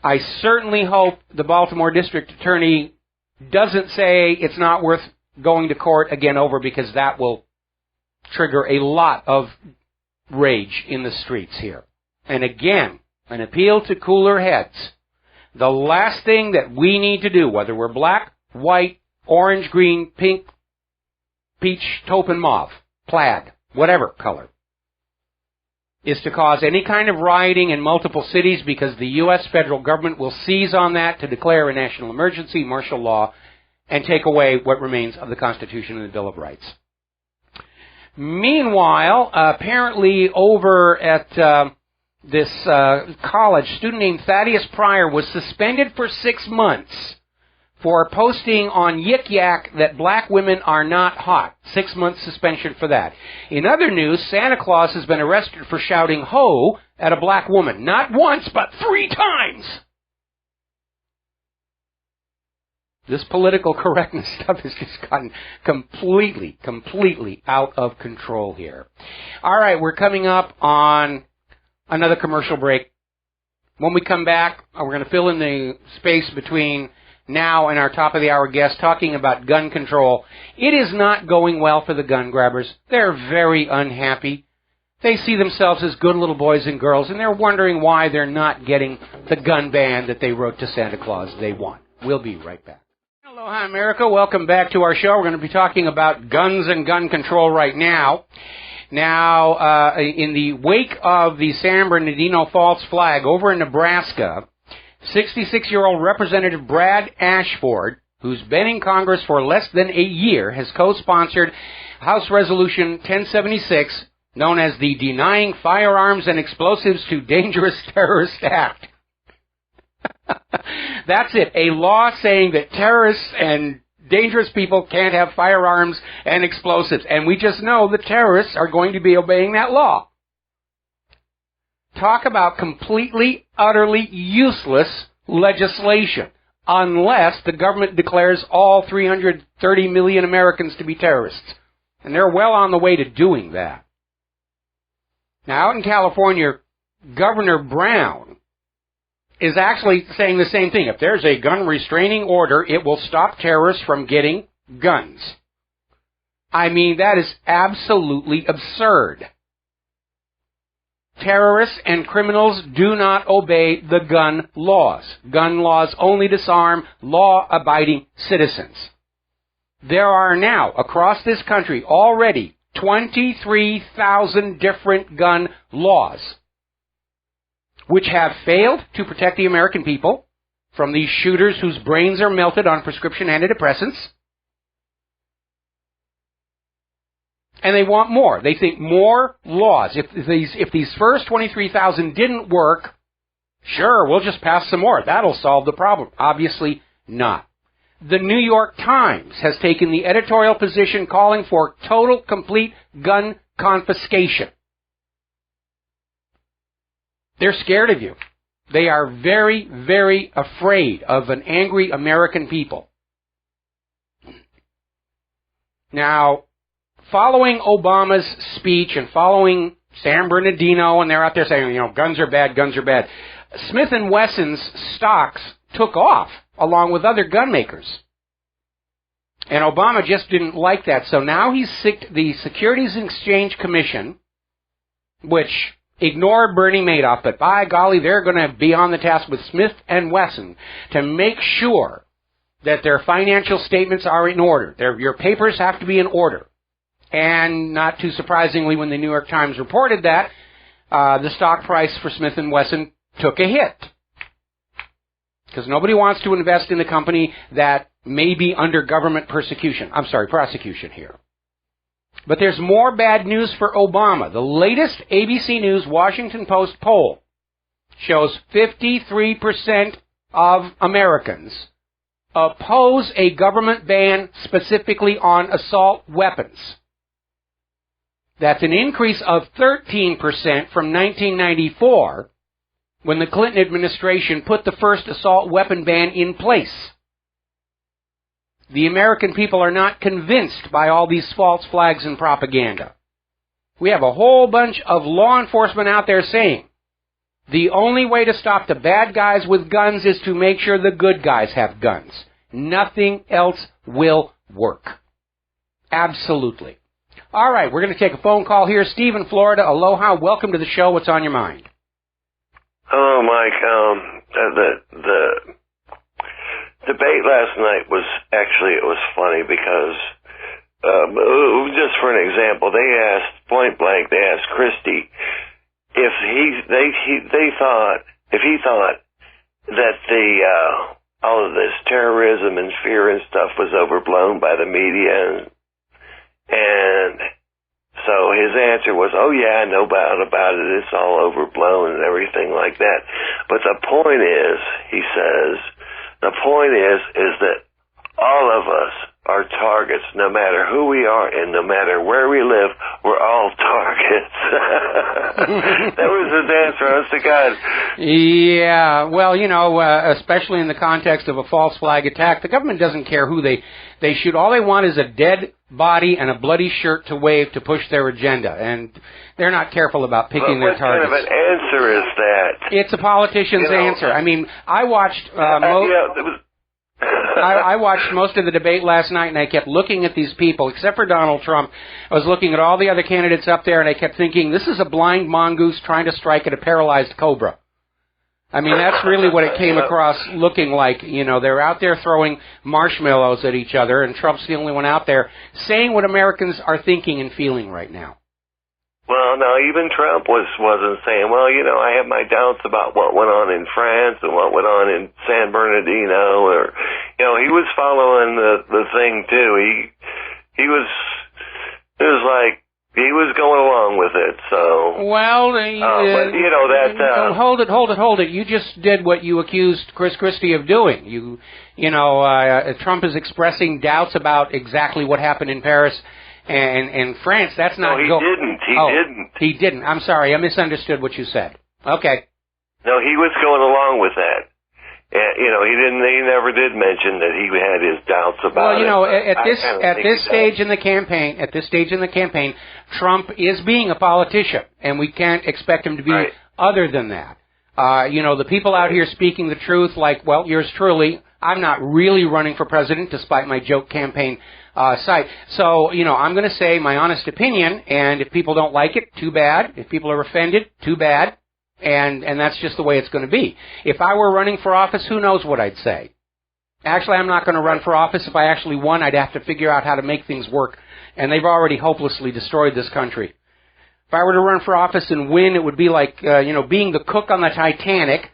I certainly hope the Baltimore District Attorney doesn't say it's not worth going to court again over, because that will trigger a lot of rage in the streets here. And again, an appeal to cooler heads. The last thing that we need to do, whether we're black, white, orange, green, pink, peach, taupe, and mauve, plaid, whatever color, is to cause any kind of rioting in multiple cities, because the U.S. federal government will seize on that to declare a national emergency, martial law, and take away what remains of the Constitution and the Bill of Rights. Meanwhile, apparently over at this college, a student named Thaddeus Pryor was suspended for 6 months for posting on Yik Yak that black women are not hot. 6 months suspension for that. In other news, Santa Claus has been arrested for shouting ho at a black woman. Not once, but 3 times! This political correctness stuff has just gotten completely out of control here. All right, we're coming up on another commercial break. When we come back, we're going to fill in the space between now and our top of the hour guest talking about gun control. It is not going well for the gun grabbers. They're very unhappy. They see themselves as good little boys and girls, and they're wondering why they're not getting the gun ban that they wrote to Santa Claus they want. We'll be right back. Aloha, America. Welcome back to our show. We're going to be talking about guns and gun control right now. Now, in the wake of the San Bernardino false flag over in Nebraska, 66-year-old Representative Brad Ashford, who's been in Congress for less than a year, has co-sponsored House Resolution 1076, known as the Denying Firearms and Explosives to Dangerous Terrorist Act. That's it. A law saying that terrorists and dangerous people can't have firearms and explosives. And we just know the terrorists are going to be obeying that law. Talk about completely, utterly useless legislation, unless the government declares all 330 million Americans to be terrorists. And they're well on the way to doing that. Now, out in California, Governor Brown is actually saying the same thing. If there's a gun restraining order, it will stop terrorists from getting guns. I mean, that is absolutely absurd. Terrorists and criminals do not obey the gun laws. Gun laws only disarm law-abiding citizens. There are now, across this country, already 23,000 different gun laws, which have failed to protect the American people from these shooters whose brains are melted on prescription antidepressants. And they want more. They think more laws. If these first 23,000 didn't work, sure, we'll just pass some more. That'll solve the problem. Obviously not. The New York Times has taken the editorial position calling for total, complete gun confiscation. They're scared of you. They are very, very afraid of an angry American people. Now, following Obama's speech and following San Bernardino, and they're out there saying, guns are bad, guns are bad, Smith & Wesson's stocks took off along with other gun makers. And Obama just didn't like that. So now he's sicked the Securities and Exchange Commission, which ignored Bernie Madoff, but by golly, they're going to be on the task with Smith & Wesson to make sure that their financial statements are in order. Your papers have to be in order. And not too surprisingly, when the New York Times reported that, the stock price for Smith & Wesson took a hit. Because nobody wants to invest in a company that may be under government prosecution here. But there's more bad news for Obama. The latest ABC News Washington Post poll shows 53% of Americans oppose a government ban specifically on assault weapons. That's an increase of 13% from 1994, when the Clinton administration put the first assault weapon ban in place. The American people are not convinced by all these false flags and propaganda. We have a whole bunch of law enforcement out there saying the only way to stop the bad guys with guns is to make sure the good guys have guns. Nothing else will work. Absolutely. All right, we're going to take a phone call here. Steve in Florida. Aloha. Welcome to the show. What's on your mind? Hello, Mike. The debate last night was it was funny because, just for an example, they asked point blank, they asked Christie if he thought that all of this terrorism and fear and stuff was overblown by the media, and so his answer was, oh yeah, no doubt about it, it's all overblown and everything like that. But the point is, he says, the point is that all of us are targets, no matter who we are and no matter where we live, we're all targets. That was his answer, honest to God. Yeah, well, especially in the context of a false flag attack, the government doesn't care who they shoot. All they want is a dead body and a bloody shirt to wave to push their agenda, and they're not careful about picking their targets. What kind of an answer is that? It's a politician's answer. I mean, I watched I watched most of the debate last night, and I kept looking at these people, except for Donald Trump. I was looking at all the other candidates up there, and I kept thinking, this is a blind mongoose trying to strike at a paralyzed cobra. I mean, that's really what it came across looking like. They're out there throwing marshmallows at each other, and Trump's the only one out there saying what Americans are thinking and feeling right now. Well, no, even Trump wasn't saying, well, I have my doubts about what went on in France and what went on in San Bernardino, or, he was following the thing too. He was going along with it, so. Well, but hold it. You just did what you accused Chris Christie of doing. Trump is expressing doubts about exactly what happened in Paris and France. That's not. No, didn't. He didn't. I'm sorry, I misunderstood what you said. Okay. No, he was going along with that. He never did mention that he had his doubts about it. Well, at this stage in the campaign, Trump is being a politician, and we can't expect him to be other than that. The people out here speaking the truth, like, well, yours truly, I'm not really running for president despite my joke campaign site. So, I'm going to say my honest opinion, and if people don't like it, too bad. If people are offended, too bad. And that's just the way it's going to be. If I were running for office, who knows what I'd say? Actually, I'm not going to run for office. If I actually won, I'd have to figure out how to make things work. And they've already hopelessly destroyed this country. If I were to run for office and win, it would be like, being the cook on the Titanic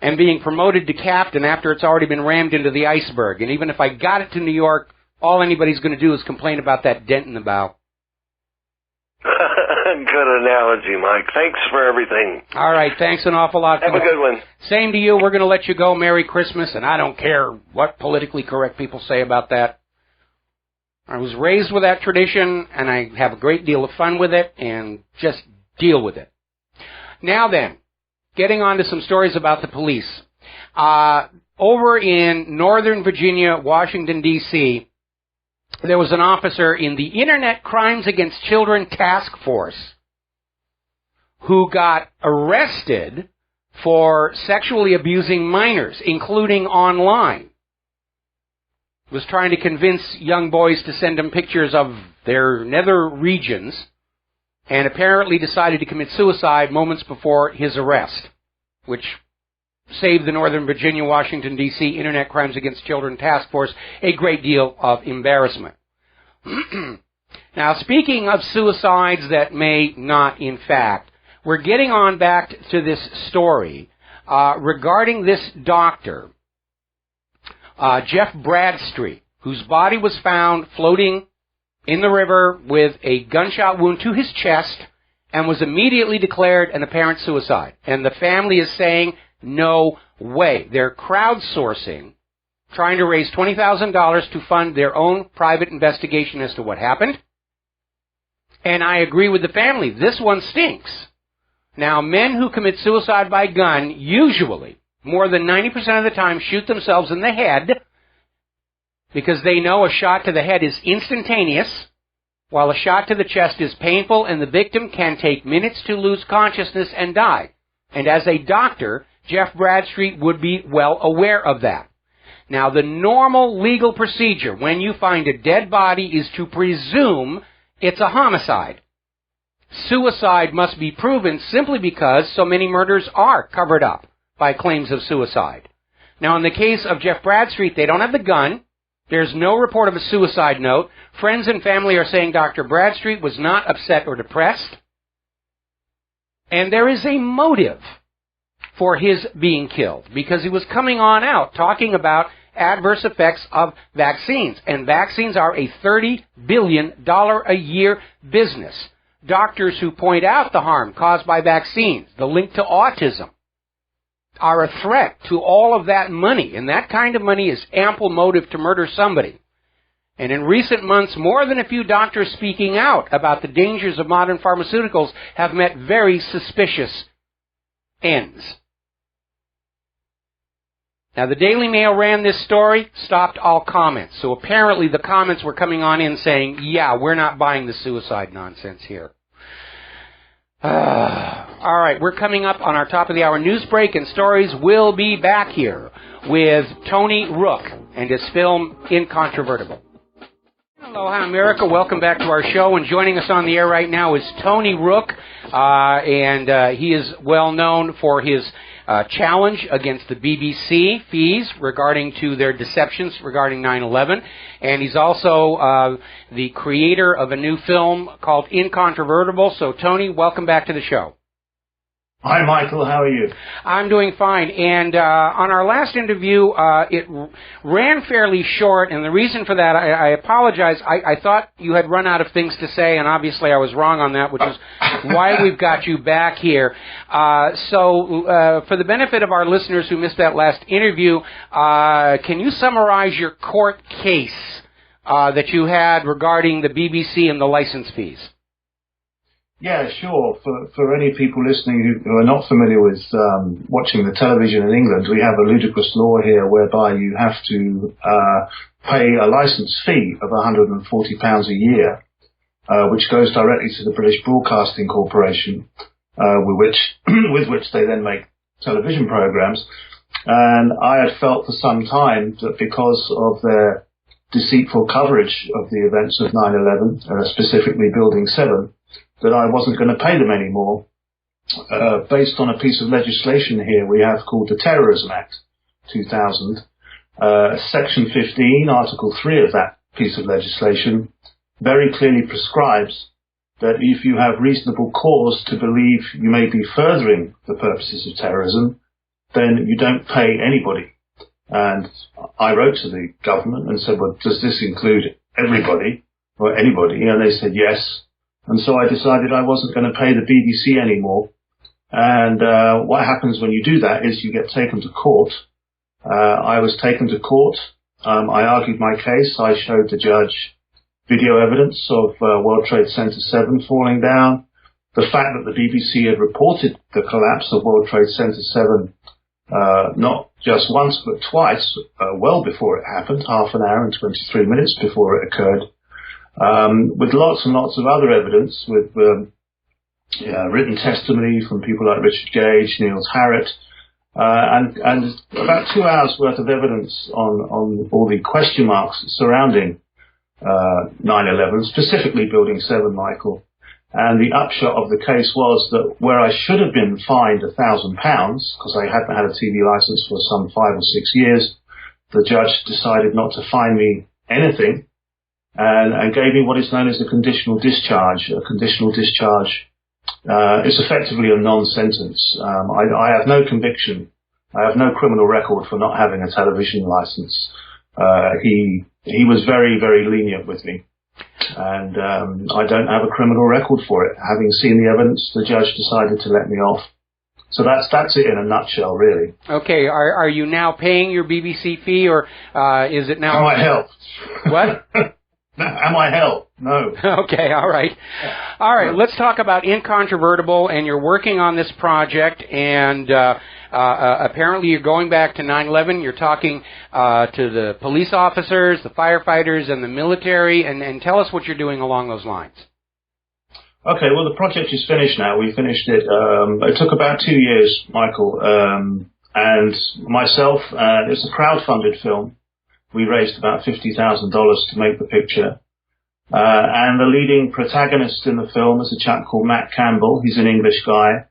and being promoted to captain after it's already been rammed into the iceberg. And even if I got it to New York, all anybody's going to do is complain about that dent in the bow. Good analogy, Mike. Thanks for everything. All right, thanks an awful lot. Have a good one. Same to you. We're going to let you go. Merry Christmas, and I don't care what politically correct people say about that. I was raised with that tradition, and I have a great deal of fun with it, and just deal with it. Now then, getting on to some stories about the police. Over in Northern Virginia, Washington, D.C., there was an officer in the Internet Crimes Against Children Task Force who got arrested for sexually abusing minors, including online. Was trying to convince young boys to send him pictures of their nether regions, and apparently decided to commit suicide moments before his arrest, which saved the Northern Virginia, Washington, D.C. Internet Crimes Against Children Task Force a great deal of embarrassment. Now, speaking of suicides that may not, in fact, we're getting on back to this story regarding this doctor, Jeff Bradstreet, whose body was found floating in the river with a gunshot wound to his chest and was immediately declared an apparent suicide. And the family is saying, no way. They're crowdsourcing, trying to raise $20,000 to fund their own private investigation as to what happened. And I agree with the family. This one stinks. Now, men who commit suicide by gun usually, more than 90% of the time, shoot themselves in the head because they know a shot to the head is instantaneous, while a shot to the chest is painful and the victim can take minutes to lose consciousness and die. And as a doctor, Jeff Bradstreet would be well aware of that. Now, the normal legal procedure when you find a dead body is to presume it's a homicide. Suicide must be proven simply because so many murders are covered up by claims of suicide. Now, in the case of Jeff Bradstreet, they don't have the gun. There's no report of a suicide note. Friends and family are saying Dr. Bradstreet was not upset or depressed. And there is a motive for his being killed, because he was coming on out talking about adverse effects of vaccines. And vaccines are a $30 billion a year business. Doctors who point out the harm caused by vaccines, the link to autism, are a threat to all of that money. And that kind of money is ample motive to murder somebody. And in recent months, more than a few doctors speaking out about the dangers of modern pharmaceuticals have met very suspicious ends. Now, the Daily Mail ran this story, stopped all comments. So apparently the comments were coming on in saying, yeah, we're not buying the suicide nonsense here. All right, we're coming up on our top of the hour news break and stories. We'll be back here with Tony Rook and his film Incontrovertible. Aloha, America. Welcome back to our show. And joining us on the air right now is Tony Rook. And he is well known for his challenge against the BBC fees regarding to their deceptions regarding 9/11. And he's also the creator of a new film called Incontrovertible. So, Tony, welcome back to the show. Hi, Michael. How are you? I'm doing fine. And on our last interview, it ran fairly short, and the reason for that, I apologize. I thought you had run out of things to say, and obviously I was wrong on that, which is why we've got you back here. So for the benefit of our listeners who missed that last interview, can you summarize your court case that you had regarding the BBC and the license fees? Yeah, sure. For any people listening who are not familiar with watching the television in England, we have a ludicrous law here whereby you have to pay a license fee of £140 a year, which goes directly to the British Broadcasting Corporation, with which they then make television programs. And I had felt for some time that because of their deceitful coverage of the events of 9/11, specifically Building 7, that I wasn't going to pay them anymore, based on a piece of legislation here we have called the Terrorism Act 2000. Section 15, Article 3 of that piece of legislation very clearly prescribes that if you have reasonable cause to believe you may be furthering the purposes of terrorism, then you don't pay anybody. And I wrote to the government and said, well, does this include everybody or anybody? And they said yes. And so I decided I wasn't going to pay the BBC anymore. And what happens when you do that is you get taken to court. I was taken to court. I argued my case. I showed the judge video evidence of World Trade Center 7 falling down. The fact that the BBC had reported the collapse of World Trade Center 7 not just once but twice, well before it happened, half an hour and 23 minutes before it occurred. With lots and lots of other evidence, with written testimony from people like Richard Gage, Niels Harrit, and about 2 hours worth of evidence on all the question marks surrounding 9/11, specifically Building 7, Michael. And the upshot of the case was that where I should have been fined £1,000, because I hadn't had a TV license for some 5 or 6 years, the judge decided not to fine me anything, and gave me what is known as a conditional discharge. A conditional discharge is effectively a non-sentence. I have no conviction. I have no criminal record for not having a television license. He was very, very lenient with me. And I don't have a criminal record for it. Having seen the evidence, the judge decided to let me off. So that's it in a nutshell, really. Okay, are you now paying your BBC fee, or is it now... Am I helped? What? Am I helped? No. Okay, all right. All right, let's talk about Incontrovertible, and you're working on this project, and apparently you're going back to 9/11. You're talking to the police officers, the firefighters, and the military, and tell us what you're doing along those lines. Okay, well, the project is finished now. We finished it. It took about 2 years, Michael, and myself. It's a crowd-funded film. We raised about $50,000 to make the picture. And the leading protagonist in the film is a chap called Matt Campbell. He's an English guy.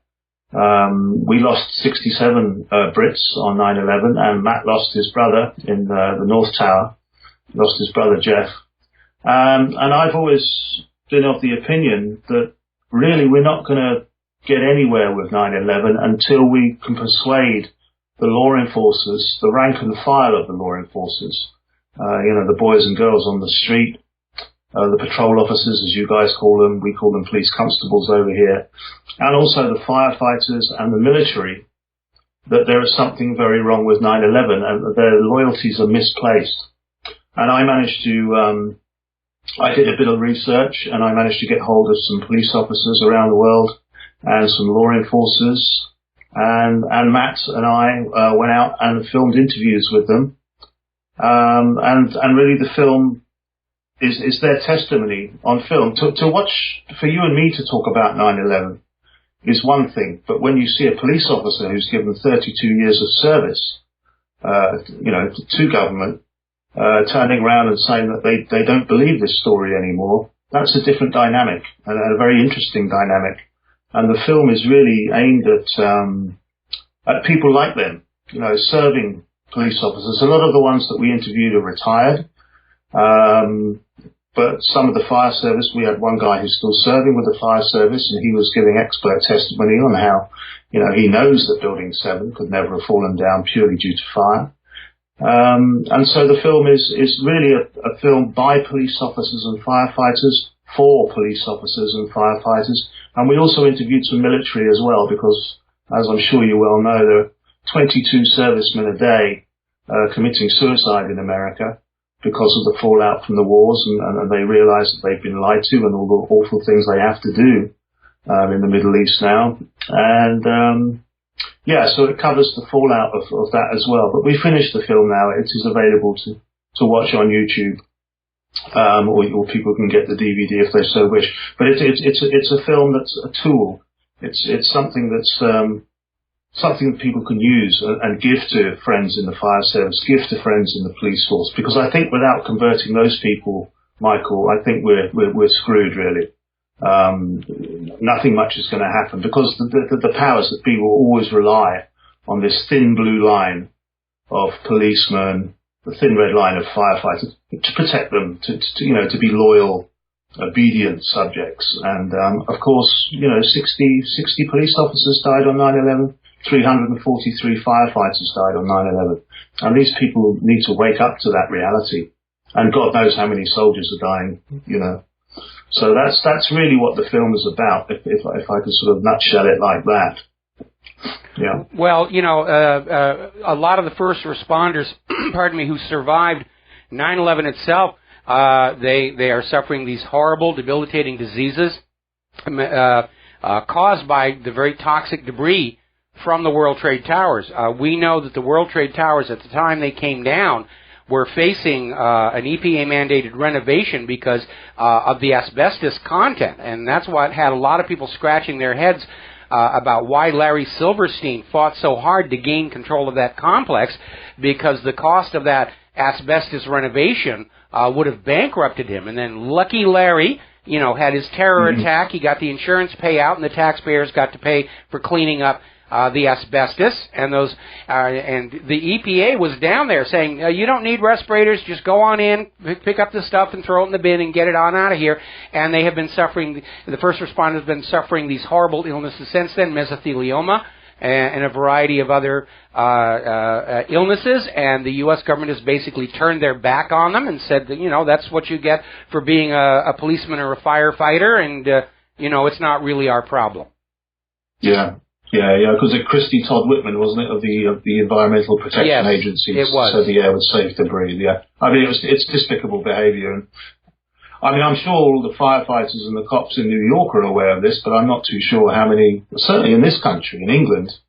We lost 67 Brits on 9/11, and Matt lost his brother in the North Tower. Lost his brother, Jeff. And I've always been of the opinion that really we're not going to get anywhere with 9/11 until we can persuade the law enforcers, the rank and file of the law enforcers, the boys and girls on the street, the patrol officers, as you guys call them, we call them police constables over here, and also the firefighters and the military, that there is something very wrong with 9/11 and that their loyalties are misplaced. And I managed to, I did a bit of research, and I managed to get hold of some police officers around the world and some law enforcers. And Matt and I went out and filmed interviews with them. And really the film is their testimony on film. To watch, for you and me to talk about 9/11 is one thing, but when you see a police officer who's given 32 years of service, to government, turning around and saying that they don't believe this story anymore, that's a different dynamic, and a very interesting dynamic. And the film is really aimed at people like them, serving police officers. A lot of the ones that we interviewed are retired, but some of the fire service, we had one guy who's still serving with the fire service, and he was giving expert testimony on how, he knows that Building 7 could never have fallen down purely due to fire. And so the film is really a film by police officers and firefighters, for police officers and firefighters. And we also interviewed some military as well, because, as I'm sure you well know, there are 22 servicemen a day committing suicide in America because of the fallout from the wars, and they realize that they've been lied to and all the awful things they have to do in the Middle East now. And so it covers the fallout of that as well. But we finished the film now. It is available to watch on YouTube. Or people can get the DVD if they so wish. But it's a film that's a tool. It's something that's something that people can use and give to friends in the fire service, give to friends in the police force. Because I think without converting those people, Michael, I think we're screwed really. Nothing much is going to happen, because the powers that be will always rely on this thin blue line of policemen, the thin red line of firefighters, to protect them, to be loyal, obedient subjects. And of course, 60 police officers died on 9/11, 343 firefighters died on 9/11, and these people need to wake up to that reality. And God knows how many soldiers are dying, So that's really what the film is about, if I could sort of nutshell it like that. Yeah. Well, a lot of the first responders, who survived 9/11 itself, they are suffering these horrible, debilitating diseases caused by the very toxic debris from the World Trade Towers. We know that the World Trade Towers, at the time they came down, were facing an EPA-mandated renovation because of the asbestos content, and that's what had a lot of people scratching their heads about why Larry Silverstein fought so hard to gain control of that complex, because the cost of that asbestos renovation would have bankrupted him. And then lucky Larry, had his terror attack. He got the insurance payout, and the taxpayers got to pay for cleaning up the asbestos, and and the EPA was down there saying, you don't need respirators, just go on in, pick up the stuff and throw it in the bin and get it on out of here. And they have been suffering, the first responders have been suffering these horrible illnesses since then, mesothelioma, and a variety of other illnesses, and the U.S. government has basically turned their back on them and said that, that's what you get for being a policeman or a firefighter, and, it's not really our problem. Yeah. Yeah, because Christy Todd Whitman, wasn't it, of the Environmental Protection Agency, it was. said the air was safe to breathe. Yeah, I mean it's despicable behaviour, and I mean I'm sure all the firefighters and the cops in New York are aware of this, but I'm not too sure how many, certainly in this country, in England,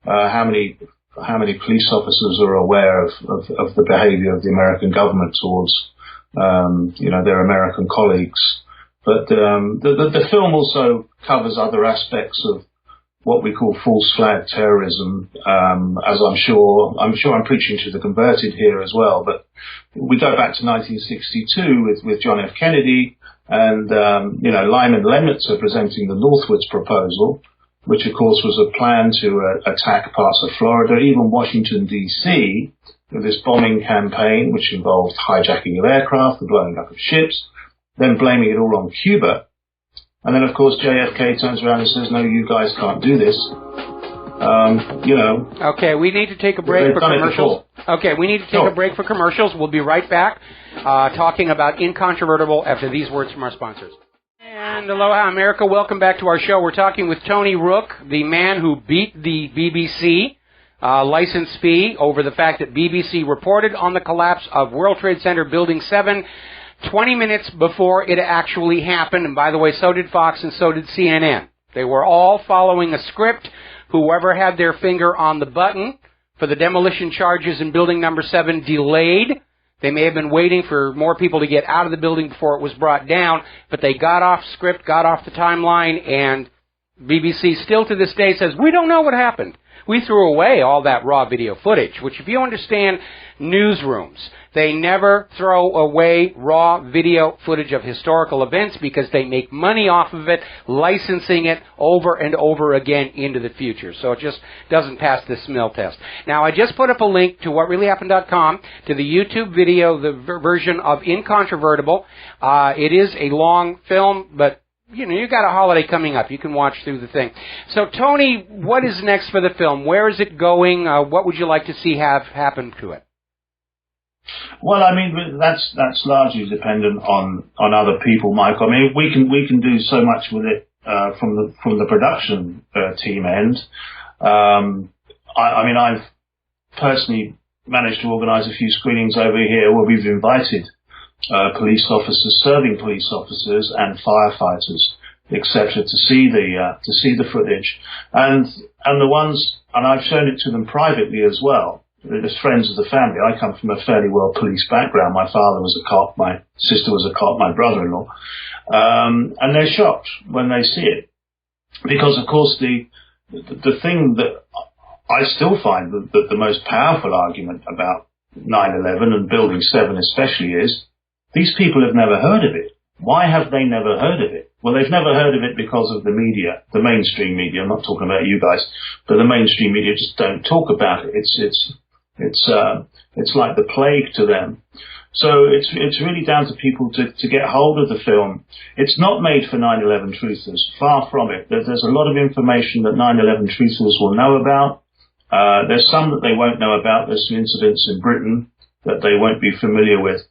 how many police officers are aware of the behaviour of the American government towards their American colleagues. But the film also covers other aspects of what we call false flag terrorism, as I'm sure I'm preaching to the converted here as well. But we go back to 1962 with John F. Kennedy and, Lyman Lemnitzer presenting the Northwoods proposal, which of course was a plan to attack parts of Florida, even Washington, D.C., with this bombing campaign, which involved hijacking of aircraft, the blowing up of ships, then blaming it all on Cuba. And then, of course, JFK turns around and says, no, you guys can't do this. Okay, we need to take a break for commercials. Okay, we need to take a break for commercials. We'll be right back talking about Incontrovertible after these words from our sponsors. And aloha, America. Welcome back to our show. We're talking with Tony Rook, the man who beat the BBC license fee over the fact that BBC reported on the collapse of World Trade Center Building 7 20 minutes before it actually happened. And by the way, so did Fox and so did CNN. They were all following a script. Whoever had their finger on the button for the demolition charges in building number 7 delayed. They may have been waiting for more people to get out of the building before it was brought down, but they got off script, got off the timeline, and BBC still to this day says, we don't know what happened. We threw away all that raw video footage, which if you understand newsrooms, they never throw away raw video footage of historical events because they make money off of it, licensing it over and over again into the future. So it just doesn't pass the smell test. Now, I just put up a link to WhatReallyHappened.com to the YouTube video, the version of Incontrovertible. It is a long film, but you got a holiday coming up. You can watch through the thing. So, Tony, what is next for the film? Where is it going? What would you like to see have happen to it? Well, I mean, that's largely dependent on other people, Michael. I mean, we can do so much with it from the production team end. I mean, I've personally managed to organise a few screenings over here where we've invited police officers, serving police officers, and firefighters, etc., to see the footage, and the ones, and I've shown it to them privately as well. As friends of the family. I come from a fairly well police background. My father was a cop, my sister was a cop, my brother-in-law, and they're shocked when they see it, because of course the thing that I still find that the most powerful argument about 9/11 and Building 7 especially is, these people have never heard of it. Why have they never heard of it? Well, they've never heard of it because of the media, the mainstream media. I'm not talking about you guys, but the mainstream media just don't talk about it. It's like the plague to them. So it's really down to people to get hold of the film. It's not made for 9/11 truthers. Far from it. There's a lot of information that 9/11 truthers will know about. There's some that they won't know about. There's some incidents in Britain that they won't be familiar with.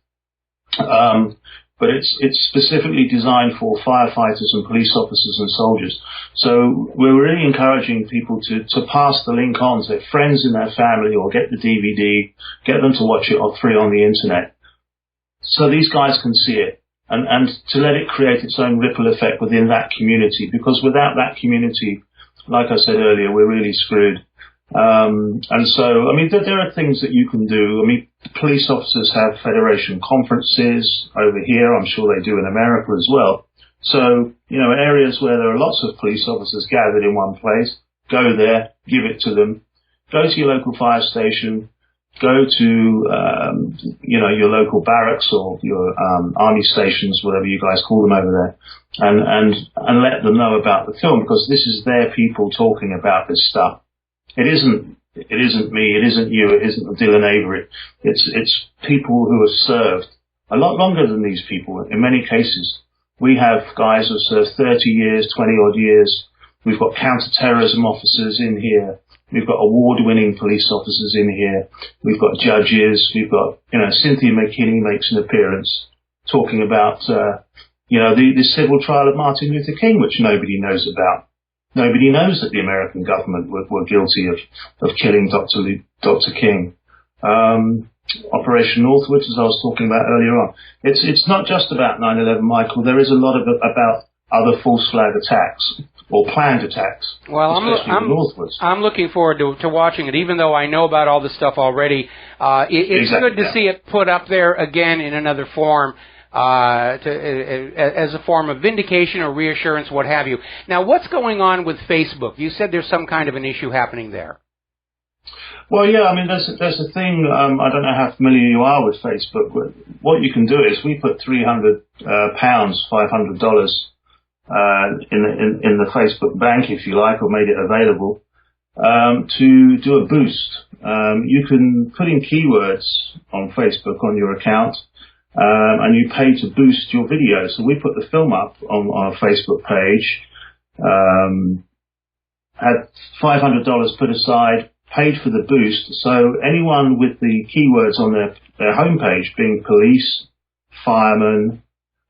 But it's specifically designed for firefighters and police officers and soldiers. So we're really encouraging people to pass the link on to their friends in their family, or get the DVD, get them to watch it free on the internet, so these guys can see it, and to let it create its own ripple effect within that community, because without that community, like I said earlier, we're really screwed. And so, I mean, there are things that you can do. I mean, police officers have federation conferences over here. I'm sure they do in America as well. So, areas where there are lots of police officers gathered in one place, go there, give it to them. Go to your local fire station. Go to, your local barracks or your army stations, whatever you guys call them over there, and let them know about the film, because this is their people talking about this stuff. It isn't me, it isn't you, it isn't Dylan Avery. It's people who have served a lot longer than these people. In many cases, we have guys who have served 30 years, 20 odd years. We've got counter-terrorism officers in here We've got award-winning police officers in here. We've got judges. We've got, Cynthia McKinney makes an appearance talking about, the civil trial of Martin Luther King, which nobody knows about. Nobody knows that the American government were guilty of killing Dr. King. Operation Northwoods, as I was talking about earlier on. It's not just about 9/11, Michael. There is a lot about other false flag attacks or planned attacks. Well, I'm looking forward to watching it, even though I know about all this stuff already. It's good to see it put up there again in another form. As a form of vindication or reassurance, what have you. Now, what's going on with Facebook? You said there's some kind of an issue happening there. Well, yeah, I mean, there's a thing, I don't know how familiar you are with Facebook, but what you can do is we put £300, $500, in the Facebook bank, if you like, or made it available, to do a boost. You can put in keywords on Facebook on your account, and you pay to boost your video. So we put the film up on our Facebook page, had $500 put aside, paid for the boost. So anyone with the keywords on their homepage, being police, firemen,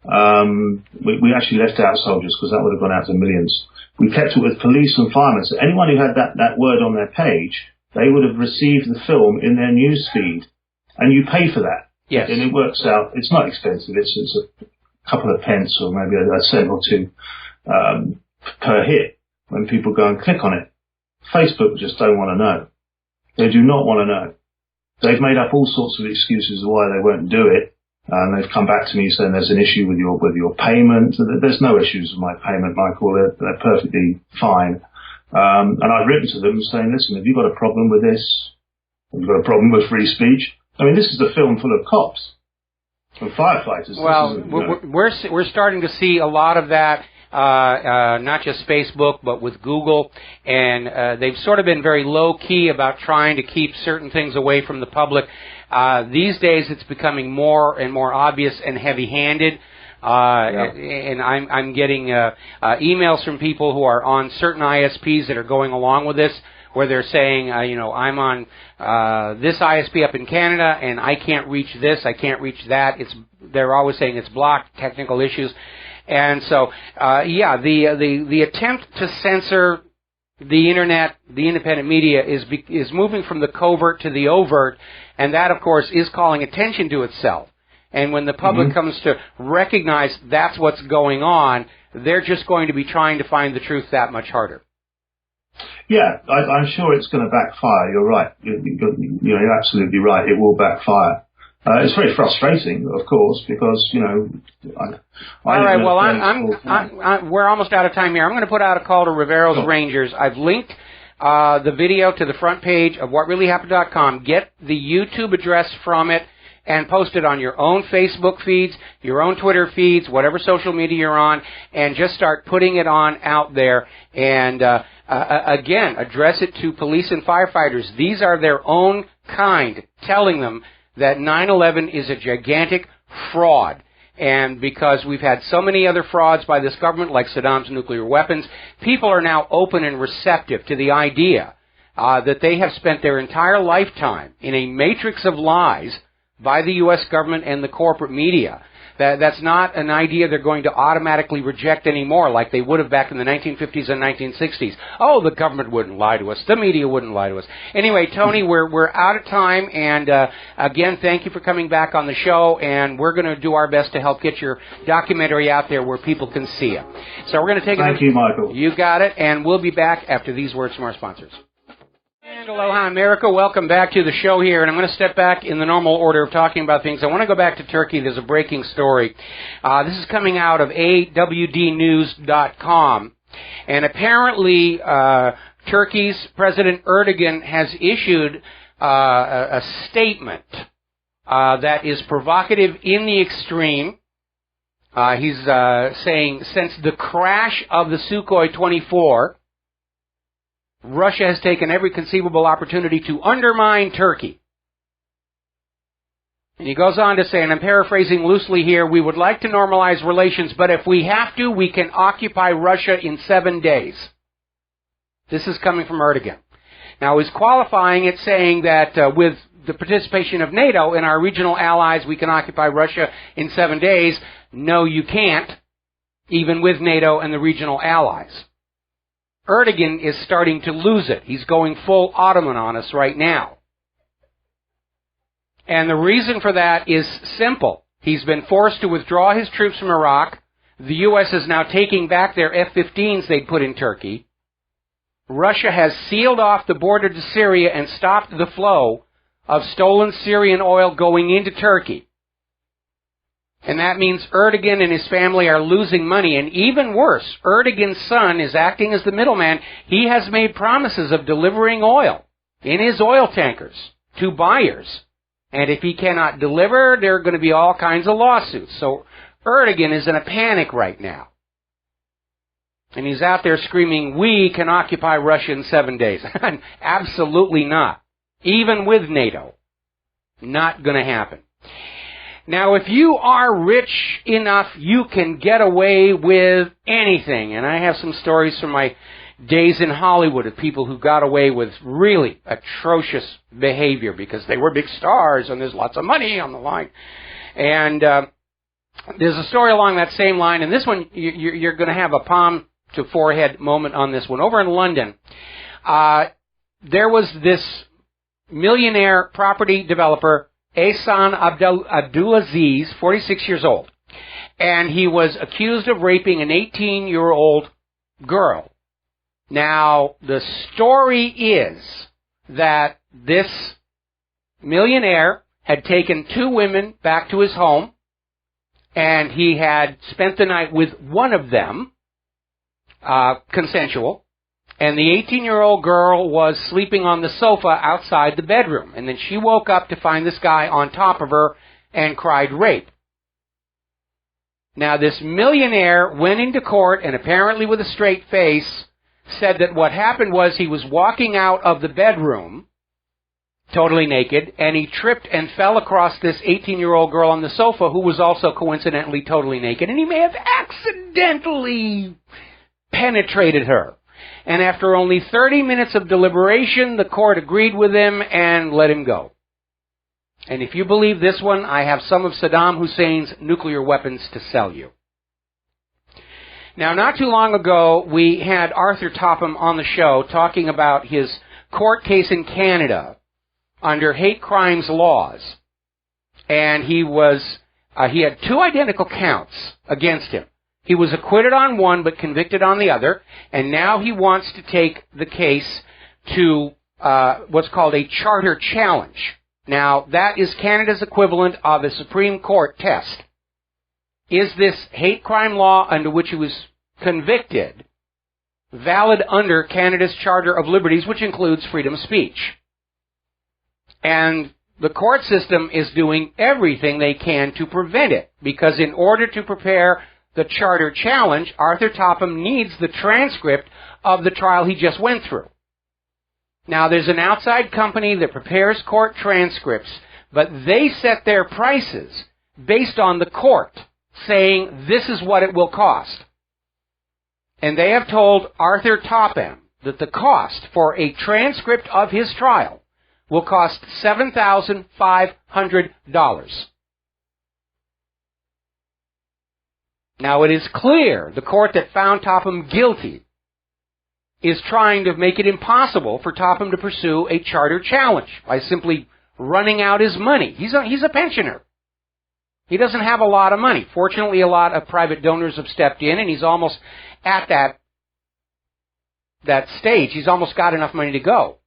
we actually left out soldiers because that would have gone out to millions. We kept it with police and firemen. So anyone who had that word on their page, they would have received the film in their news feed, and you pay for that. Yes. And it works out. It's not expensive. It's a couple of pence or maybe a cent or two per hit when people go and click on it. Facebook just don't want to know. They do not want to know. They've made up all sorts of excuses why they won't do it. And they've come back to me saying there's an issue with your payment. There's no issues with my payment, Michael. They're perfectly fine. And I've written to them saying, listen, have you got a problem with this? Have you got a problem with free speech? I mean, this is a film full of cops and firefighters. Well, we're starting to see a lot of that, not just Facebook, but with Google, and they've sort of been very low-key about trying to keep certain things away from the public. These days, it's becoming more and more obvious and heavy-handed. And I'm getting emails from people who are on certain ISPs that are going along with this, where they're saying, I'm on this ISP up in Canada, and I can't reach this, I can't reach that. They're always saying it's blocked, technical issues. And so, the attempt to censor the Internet, the independent media, is moving from the covert to the overt, and that, of course, is calling attention to itself. And when the public comes to recognize that's what's going on, they're just going to be trying to find the truth that much harder. Yeah, I'm sure it's going to backfire. You're right. You're absolutely right. It will backfire. It's very frustrating, of course, because, All right, well, we're almost out of time here. I'm going to put out a call to Rivero's Rangers. I've linked the video to the front page of WhatReallyHappened.com. Get the YouTube address from it and post it on your own Facebook feeds, your own Twitter feeds, whatever social media you're on, and just start putting it on out there. And again, address it to police and firefighters. These are their own kind telling them that 9/11 is a gigantic fraud. And because we've had so many other frauds by this government, like Saddam's nuclear weapons, people are now open and receptive to the idea that they have spent their entire lifetime in a matrix of lies by the U.S. government and the corporate media. That's not an idea they're going to automatically reject anymore like they would have back in the 1950s and 1960s. Oh, the government wouldn't lie to us. The media wouldn't lie to us. Anyway, Tony, we're out of time, and again, thank you for coming back on the show, and we're going to do our best to help get your documentary out there where people can see it. So we're going to take Thank you, Michael. You got it, and we'll be back after these words from our sponsors. And aloha, America. Welcome back to the show here. And I'm going to step back in the normal order of talking about things. I want to go back to Turkey. There's a breaking story. This is coming out of awdnews.com. And apparently, Turkey's President Erdogan has issued a statement that is provocative in the extreme. He's saying, since the crash of the Sukhoi 24, Russia has taken every conceivable opportunity to undermine Turkey. And he goes on to say, and I'm paraphrasing loosely here, we would like to normalize relations, but if we have to, we can occupy Russia in 7 days. This is coming from Erdogan. Now, he's qualifying it, saying that with the participation of NATO and our regional allies, we can occupy Russia in 7 days. No, you can't, even with NATO and the regional allies. Erdogan is starting to lose it. He's going full Ottoman on us right now. And the reason for that is simple. He's been forced to withdraw his troops from Iraq. The U.S. is now taking back their F-15s they'd put in Turkey. Russia has sealed off the border to Syria and stopped the flow of stolen Syrian oil going into Turkey. And that means Erdogan and his family are losing money. And even worse, Erdogan's son is acting as the middleman. He has made promises of delivering oil in his oil tankers to buyers. And if he cannot deliver, there are going to be all kinds of lawsuits. So Erdogan is in a panic right now. And he's out there screaming, we can occupy Russia in 7 days. Absolutely not. Even with NATO. Not going to happen. Now, if you are rich enough, you can get away with anything. And I have some stories from my days in Hollywood of people who got away with really atrocious behavior because they were big stars and there's lots of money on the line. And there's a story along that same line. And this one, you're going to have a palm to forehead moment on this one. Over in London, there was this millionaire property developer, Ehsan Abdulaziz, 46 years old. And he was accused of raping an 18-year-old girl. Now, the story is that this millionaire had taken 2 women back to his home, and he had spent the night with one of them, consensual, and the 18-year-old girl was sleeping on the sofa outside the bedroom. And then she woke up to find this guy on top of her and cried rape. Now, this millionaire went into court and apparently with a straight face said that what happened was he was walking out of the bedroom totally naked, and he tripped and fell across this 18-year-old girl on the sofa who was also coincidentally totally naked, and he may have accidentally penetrated her. And after only 30 minutes of deliberation, the court agreed with him and let him go. And if you believe this one, I have some of Saddam Hussein's nuclear weapons to sell you. Now, not too long ago, we had Arthur Topham on the show talking about his court case in Canada under hate crimes laws. And he had 2 identical counts against him. He was acquitted on one but convicted on the other, and now he wants to take the case to what's called a charter challenge. Now, that is Canada's equivalent of a Supreme Court test. Is this hate crime law under which he was convicted valid under Canada's Charter of Liberties, which includes freedom of speech? And the court system is doing everything they can to prevent it, because in order to prepare the charter challenge, Arthur Topham needs the transcript of the trial he just went through. Now, there's an outside company that prepares court transcripts, but they set their prices based on the court, saying this is what it will cost. And they have told Arthur Topham that the cost for a transcript of his trial will cost $7,500. Now, it is clear the court that found Topham guilty is trying to make it impossible for Topham to pursue a charter challenge by simply running out his money. He's a pensioner. He doesn't have a lot of money. Fortunately, a lot of private donors have stepped in, and he's almost at that stage. He's almost got enough money to go.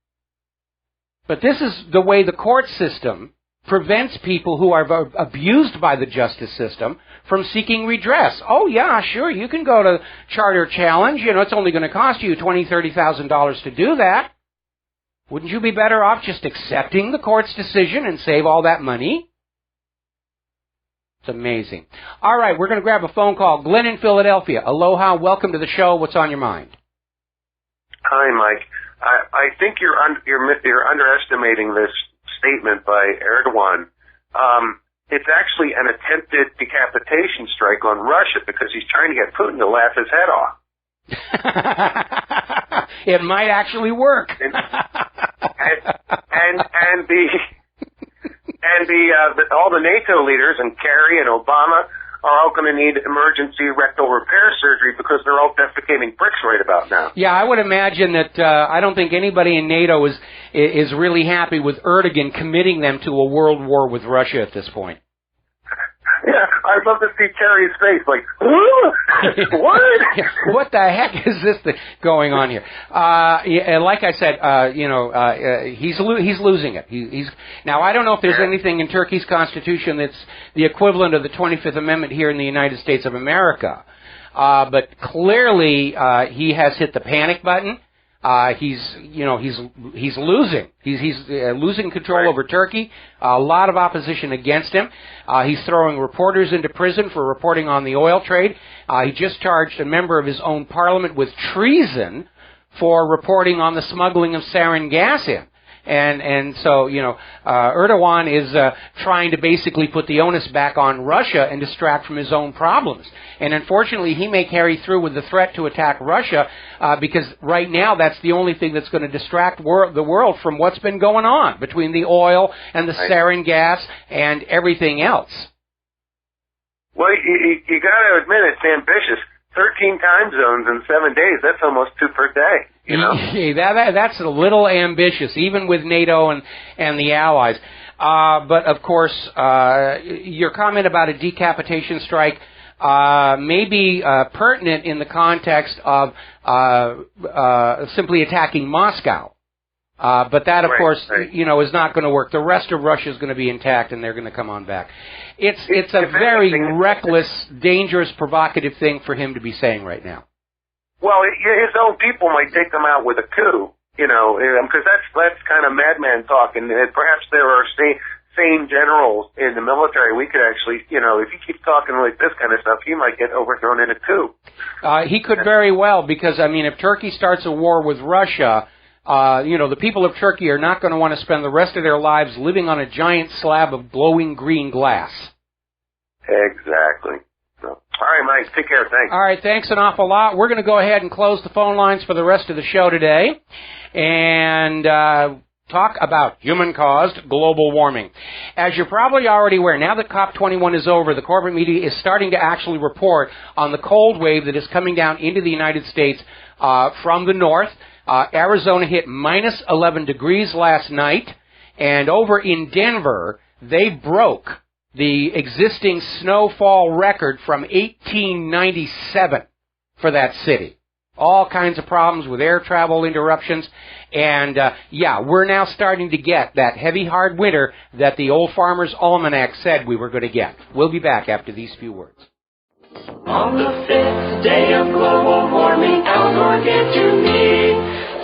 But this is the way the court system prevents people who are abused by the justice system from seeking redress. Oh, yeah, sure, you can go to charter challenge. You know, it's only going to cost you $20,000, $30,000 to do that. Wouldn't you be better off just accepting the court's decision and save all that money? It's amazing. All right, we're going to grab a phone call. Glenn in Philadelphia. Aloha, welcome to the show. What's on your mind? Hi, Mike. I think you're underestimating this statement by Erdogan. It's actually an attempted decapitation strike on Russia because he's trying to get Putin to laugh his head off. It might actually work. all the NATO leaders and Kerry and Obama are all going to need emergency rectal repair surgery because they're all defecating bricks right about now. Yeah, I would imagine that I don't think anybody in NATO is really happy with Erdogan committing them to a world war with Russia at this point. Yeah, I'd love to see Kerry's face, like, what? What the heck is this thing going on here? Like I said, he's losing it. He's now. I don't know if there's anything in Turkey's constitution that's the equivalent of the 25th Amendment here in the United States of America, but clearly he has hit the panic button. He's losing. He's losing control over Turkey. A lot of opposition against him. He's throwing reporters into prison for reporting on the oil trade. He just charged a member of his own parliament with treason for reporting on the smuggling of sarin gas in. And so, Erdogan is trying to basically put the onus back on Russia and distract from his own problems. And unfortunately, he may carry through with the threat to attack Russia because right now that's the only thing that's going to distract the world from what's been going on between the oil and the sarin gas and everything else. Well, you got to admit it's ambitious. 13 time zones in 7 days, that's almost 2 per day, you know? That's a little ambitious, even with NATO and the Allies. But, of course, your comment about a decapitation strike may be pertinent in the context of simply attacking Moscow. But that, of course, is not going to work. The rest of Russia is going to be intact, and they're going to come on back. It's a very reckless, dangerous, provocative thing for him to be saying right now. Well, his own people might take them out with a coup, because that's kind of madman talk, and perhaps there are sane generals in the military. We could actually, if he keeps talking like this kind of stuff, he might get overthrown in a coup. He could very well, because, if Turkey starts a war with Russia, the people of Turkey are not going to want to spend the rest of their lives living on a giant slab of glowing green glass. Exactly. So, all right, Mike. Take care. Thanks. All right. Thanks an awful lot. We're going to go ahead and close the phone lines for the rest of the show today and talk about human-caused global warming. As you're probably already aware, now that COP21 is over, the corporate media is starting to actually report on the cold wave that is coming down into the United States from the north. Arizona hit minus 11 degrees last night, and over in Denver, they broke the existing snowfall record from 1897 for that city. All kinds of problems with air travel interruptions, and we're now starting to get that heavy, hard winter that the Old Farmer's Almanac said we were going to get. We'll be back after these few words. On the 5th day of global warming, don't forget to meet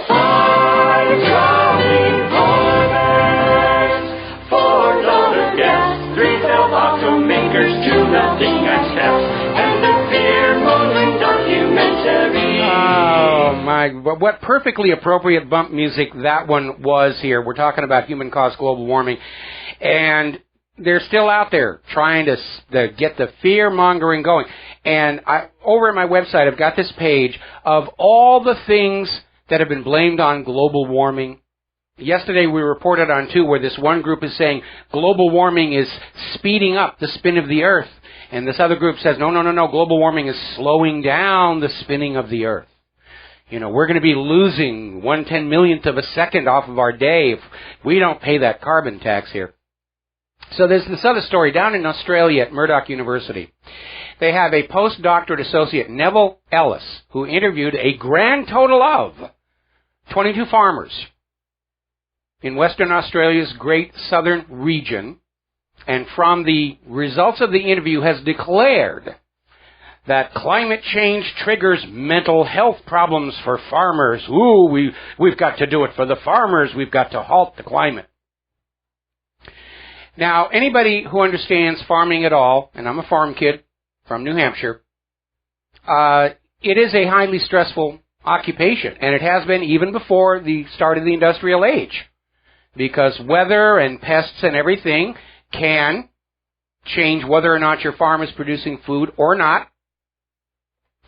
5 traveling farmers, $4 guests, 3 self-automakers, 2 melting ice caps, and a fear-mongering documentary. Oh my! What perfectly appropriate bump music that one was here. We're talking about human-caused global warming, and they're still out there trying to get the fear-mongering going. And over at my website, I've got this page of all the things that have been blamed on global warming. Yesterday we reported on, too, where this one group is saying global warming is speeding up the spin of the Earth. And this other group says, no, global warming is slowing down the spinning of the Earth. We're going to be losing 1/10,000,000th of a second off of our day if we don't pay that carbon tax here. So there's this other story down in Australia at Murdoch University. They have a postdoctorate associate, Neville Ellis, who interviewed a grand total of 22 farmers in Western Australia's Great Southern Region, and from the results of the interview has declared that climate change triggers mental health problems for farmers. Ooh, we've got to do it for the farmers. We've got to halt the climate. Now, anybody who understands farming at all, and I'm a farm kid from New Hampshire, it is a highly stressful occupation, and it has been even before the start of the industrial age, because weather and pests and everything can change whether or not your farm is producing food or not,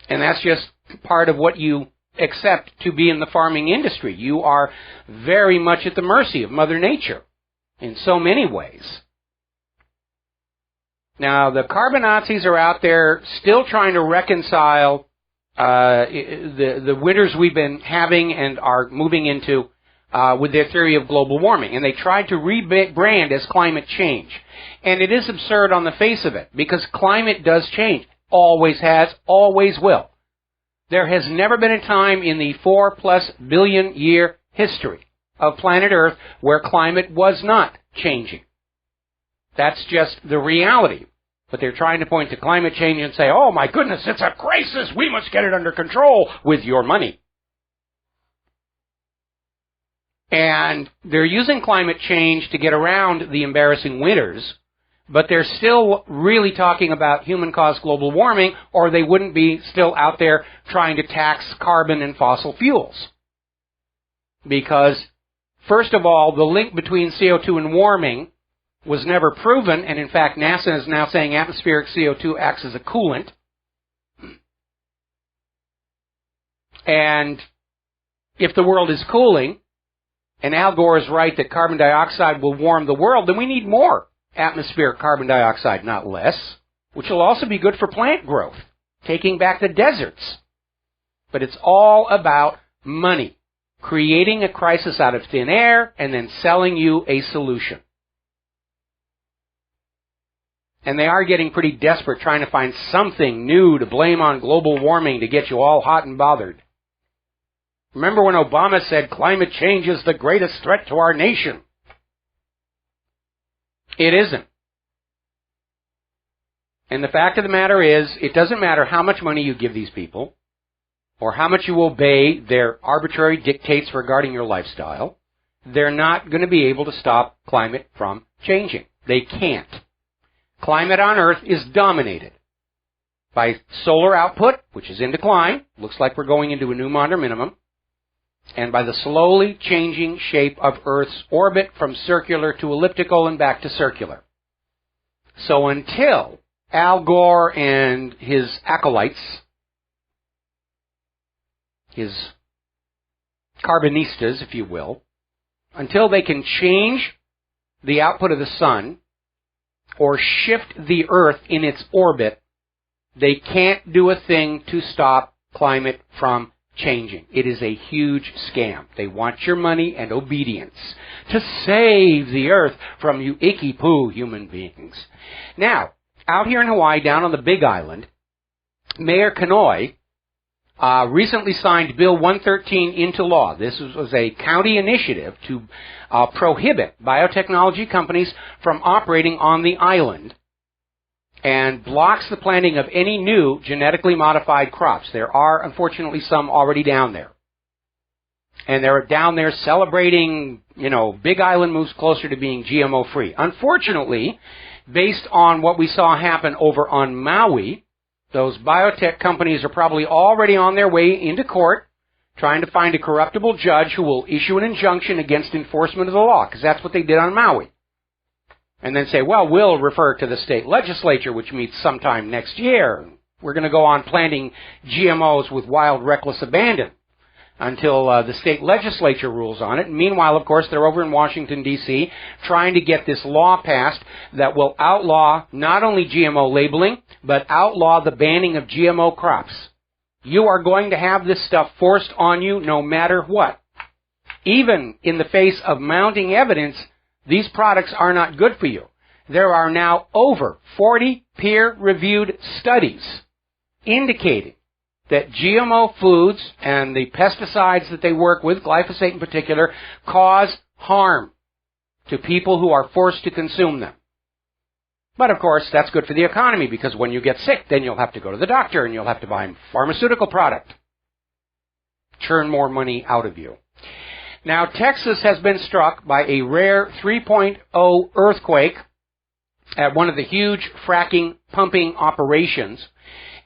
and that's just part of what you except to be in the farming industry. You are very much at the mercy of Mother Nature in so many ways. Now, the carbon Nazis are out there still trying to reconcile the winters we've been having and are moving into with their theory of global warming. And they tried to rebrand as climate change. And it is absurd on the face of it, because climate does change. Always has, always will. There has never been a time in the 4+ billion year history of planet Earth where climate was not changing. That's just the reality. But they're trying to point to climate change and say, oh my goodness, it's a crisis, we must get it under control with your money. And they're using climate change to get around the embarrassing winters, but they're still really talking about human-caused global warming, or they wouldn't be still out there trying to tax carbon and fossil fuels. Because, first of all, the link between CO2 and warming was never proven, and in fact NASA is now saying atmospheric CO2 acts as a coolant. And if the world is cooling, and Al Gore is right that carbon dioxide will warm the world, then we need more atmospheric carbon dioxide, not less, which will also be good for plant growth, taking back the deserts. But it's all about money, creating a crisis out of thin air and then selling you a solution. And they are getting pretty desperate trying to find something new to blame on global warming to get you all hot and bothered. Remember when Obama said climate change is the greatest threat to our nation? It isn't. And the fact of the matter is, it doesn't matter how much money you give these people, or how much you obey their arbitrary dictates regarding your lifestyle, they're not going to be able to stop climate from changing. They can't. Climate on Earth is dominated by solar output, which is in decline. Looks like we're going into a new modern minimum. And by the slowly changing shape of Earth's orbit from circular to elliptical and back to circular. So until Al Gore and his acolytes, his carbonistas, if you will, until they can change the output of the sun or shift the Earth in its orbit, they can't do a thing to stop climate from changing. It is a huge scam. They want your money and obedience to save the Earth from you icky-poo human beings. Now, out here in Hawaii, down on the Big Island, Mayor Kanoi recently signed Bill 113 into law. This was a county initiative to prohibit biotechnology companies from operating on the island, and blocks the planting of any new genetically modified crops. There are, unfortunately, some already down there. And they're down there celebrating, Big Island moves closer to being GMO-free. Unfortunately, based on what we saw happen over on Maui, those biotech companies are probably already on their way into court trying to find a corruptible judge who will issue an injunction against enforcement of the law, because that's what they did on Maui. And then say, well, we'll refer to the state legislature, which meets sometime next year. We're going to go on planting GMOs with wild, reckless abandon until the state legislature rules on it. And meanwhile, of course, they're over in Washington, D.C., trying to get this law passed that will outlaw not only GMO labeling, but outlaw the banning of GMO crops. You are going to have this stuff forced on you no matter what. Even in the face of mounting evidence, these products are not good for you. There are now over 40 peer-reviewed studies indicating that GMO foods and the pesticides that they work with, glyphosate in particular, cause harm to people who are forced to consume them. But of course, that's good for the economy, because when you get sick, then you'll have to go to the doctor and you'll have to buy a pharmaceutical product. Churn more money out of you. Now, Texas has been struck by a rare 3.0 earthquake at one of the huge fracking pumping operations,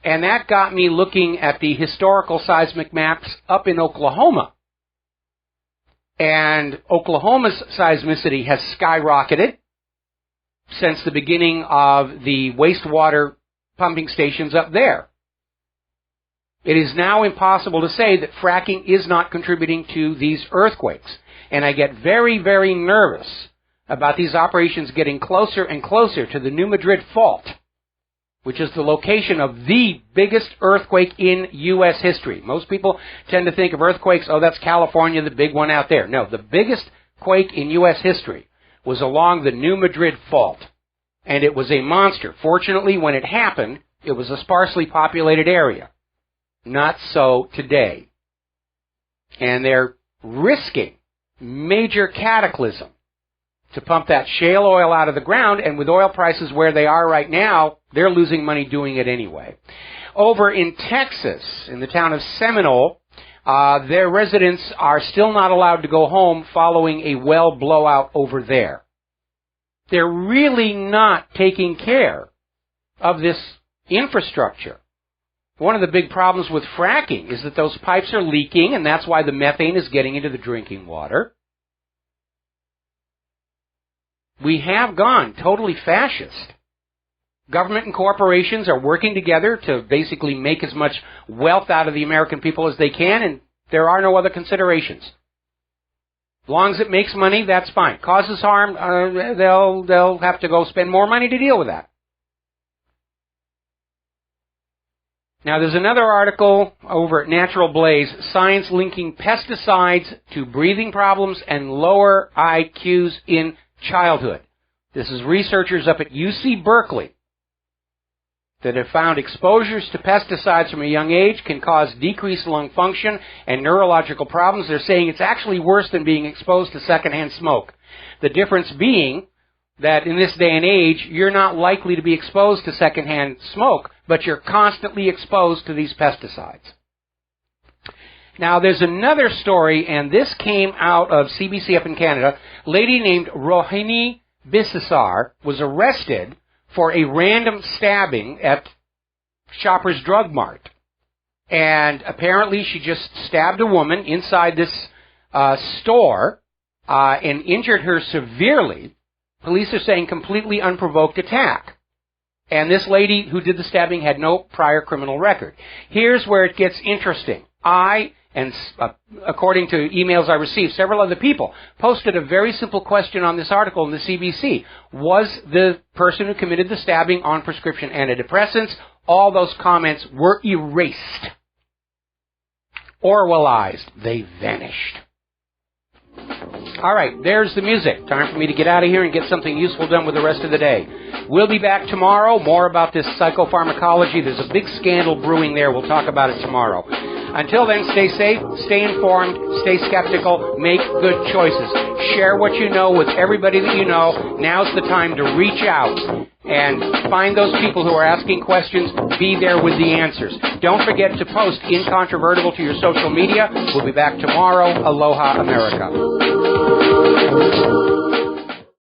and that got me looking at the historical seismic maps up in Oklahoma. And Oklahoma's seismicity has skyrocketed since the beginning of the wastewater pumping stations up there. It is now impossible to say that fracking is not contributing to these earthquakes. And I get very, very nervous about these operations getting closer and closer to the New Madrid Fault, which is the location of the biggest earthquake in U.S. history. Most people tend to think of earthquakes, oh, that's California, the big one out there. No, the biggest quake in U.S. history was along the New Madrid Fault. And it was a monster. Fortunately, when it happened, it was a sparsely populated area. Not so today. And they're risking major cataclysm to pump that shale oil out of the ground, and with oil prices where they are right now, they're losing money doing it anyway. Over in Texas, in the town of Seminole, their residents are still not allowed to go home following a well blowout over there. They're really not taking care of this infrastructure. One of the big problems with fracking is that those pipes are leaking, and that's why the methane is getting into the drinking water. We have gone totally fascist. Government and corporations are working together to basically make as much wealth out of the American people as they can, and there are no other considerations. As long as it makes money, that's fine. Causes harm, they'll have to go spend more money to deal with that. Now, there's another article over at Natural Blaze, Science Linking Pesticides to Breathing Problems and Lower IQs in Childhood. This is researchers up at UC Berkeley that have found exposures to pesticides from a young age can cause decreased lung function and neurological problems. They're saying it's actually worse than being exposed to secondhand smoke. The difference being that in this day and age, you're not likely to be exposed to secondhand smoke, but you're constantly exposed to these pesticides. Now, there's another story, and this came out of CBC up in Canada. A lady named Rohini Bisasar was arrested for a random stabbing at Shoppers Drug Mart. And apparently she just stabbed a woman inside this store and injured her severely. Police are saying completely unprovoked attack. And this lady who did the stabbing had no prior criminal record. Here's where it gets interesting. According to emails I received, several other people posted a very simple question on this article in the CBC. Was the person who committed the stabbing on prescription antidepressants? All those comments were erased. Orwellized. They vanished. All right, there's the music. Time for me to get out of here and get something useful done with the rest of the day. We'll be back tomorrow. More about this psychopharmacology. There's a big scandal brewing there. We'll talk about it tomorrow. Until then, stay safe, stay informed, stay skeptical, make good choices. Share what you know with everybody that you know. Now's the time to reach out and find those people who are asking questions. Be there with the answers. Don't forget to post Incontrovertible to your social media. We'll be back tomorrow. Aloha, America.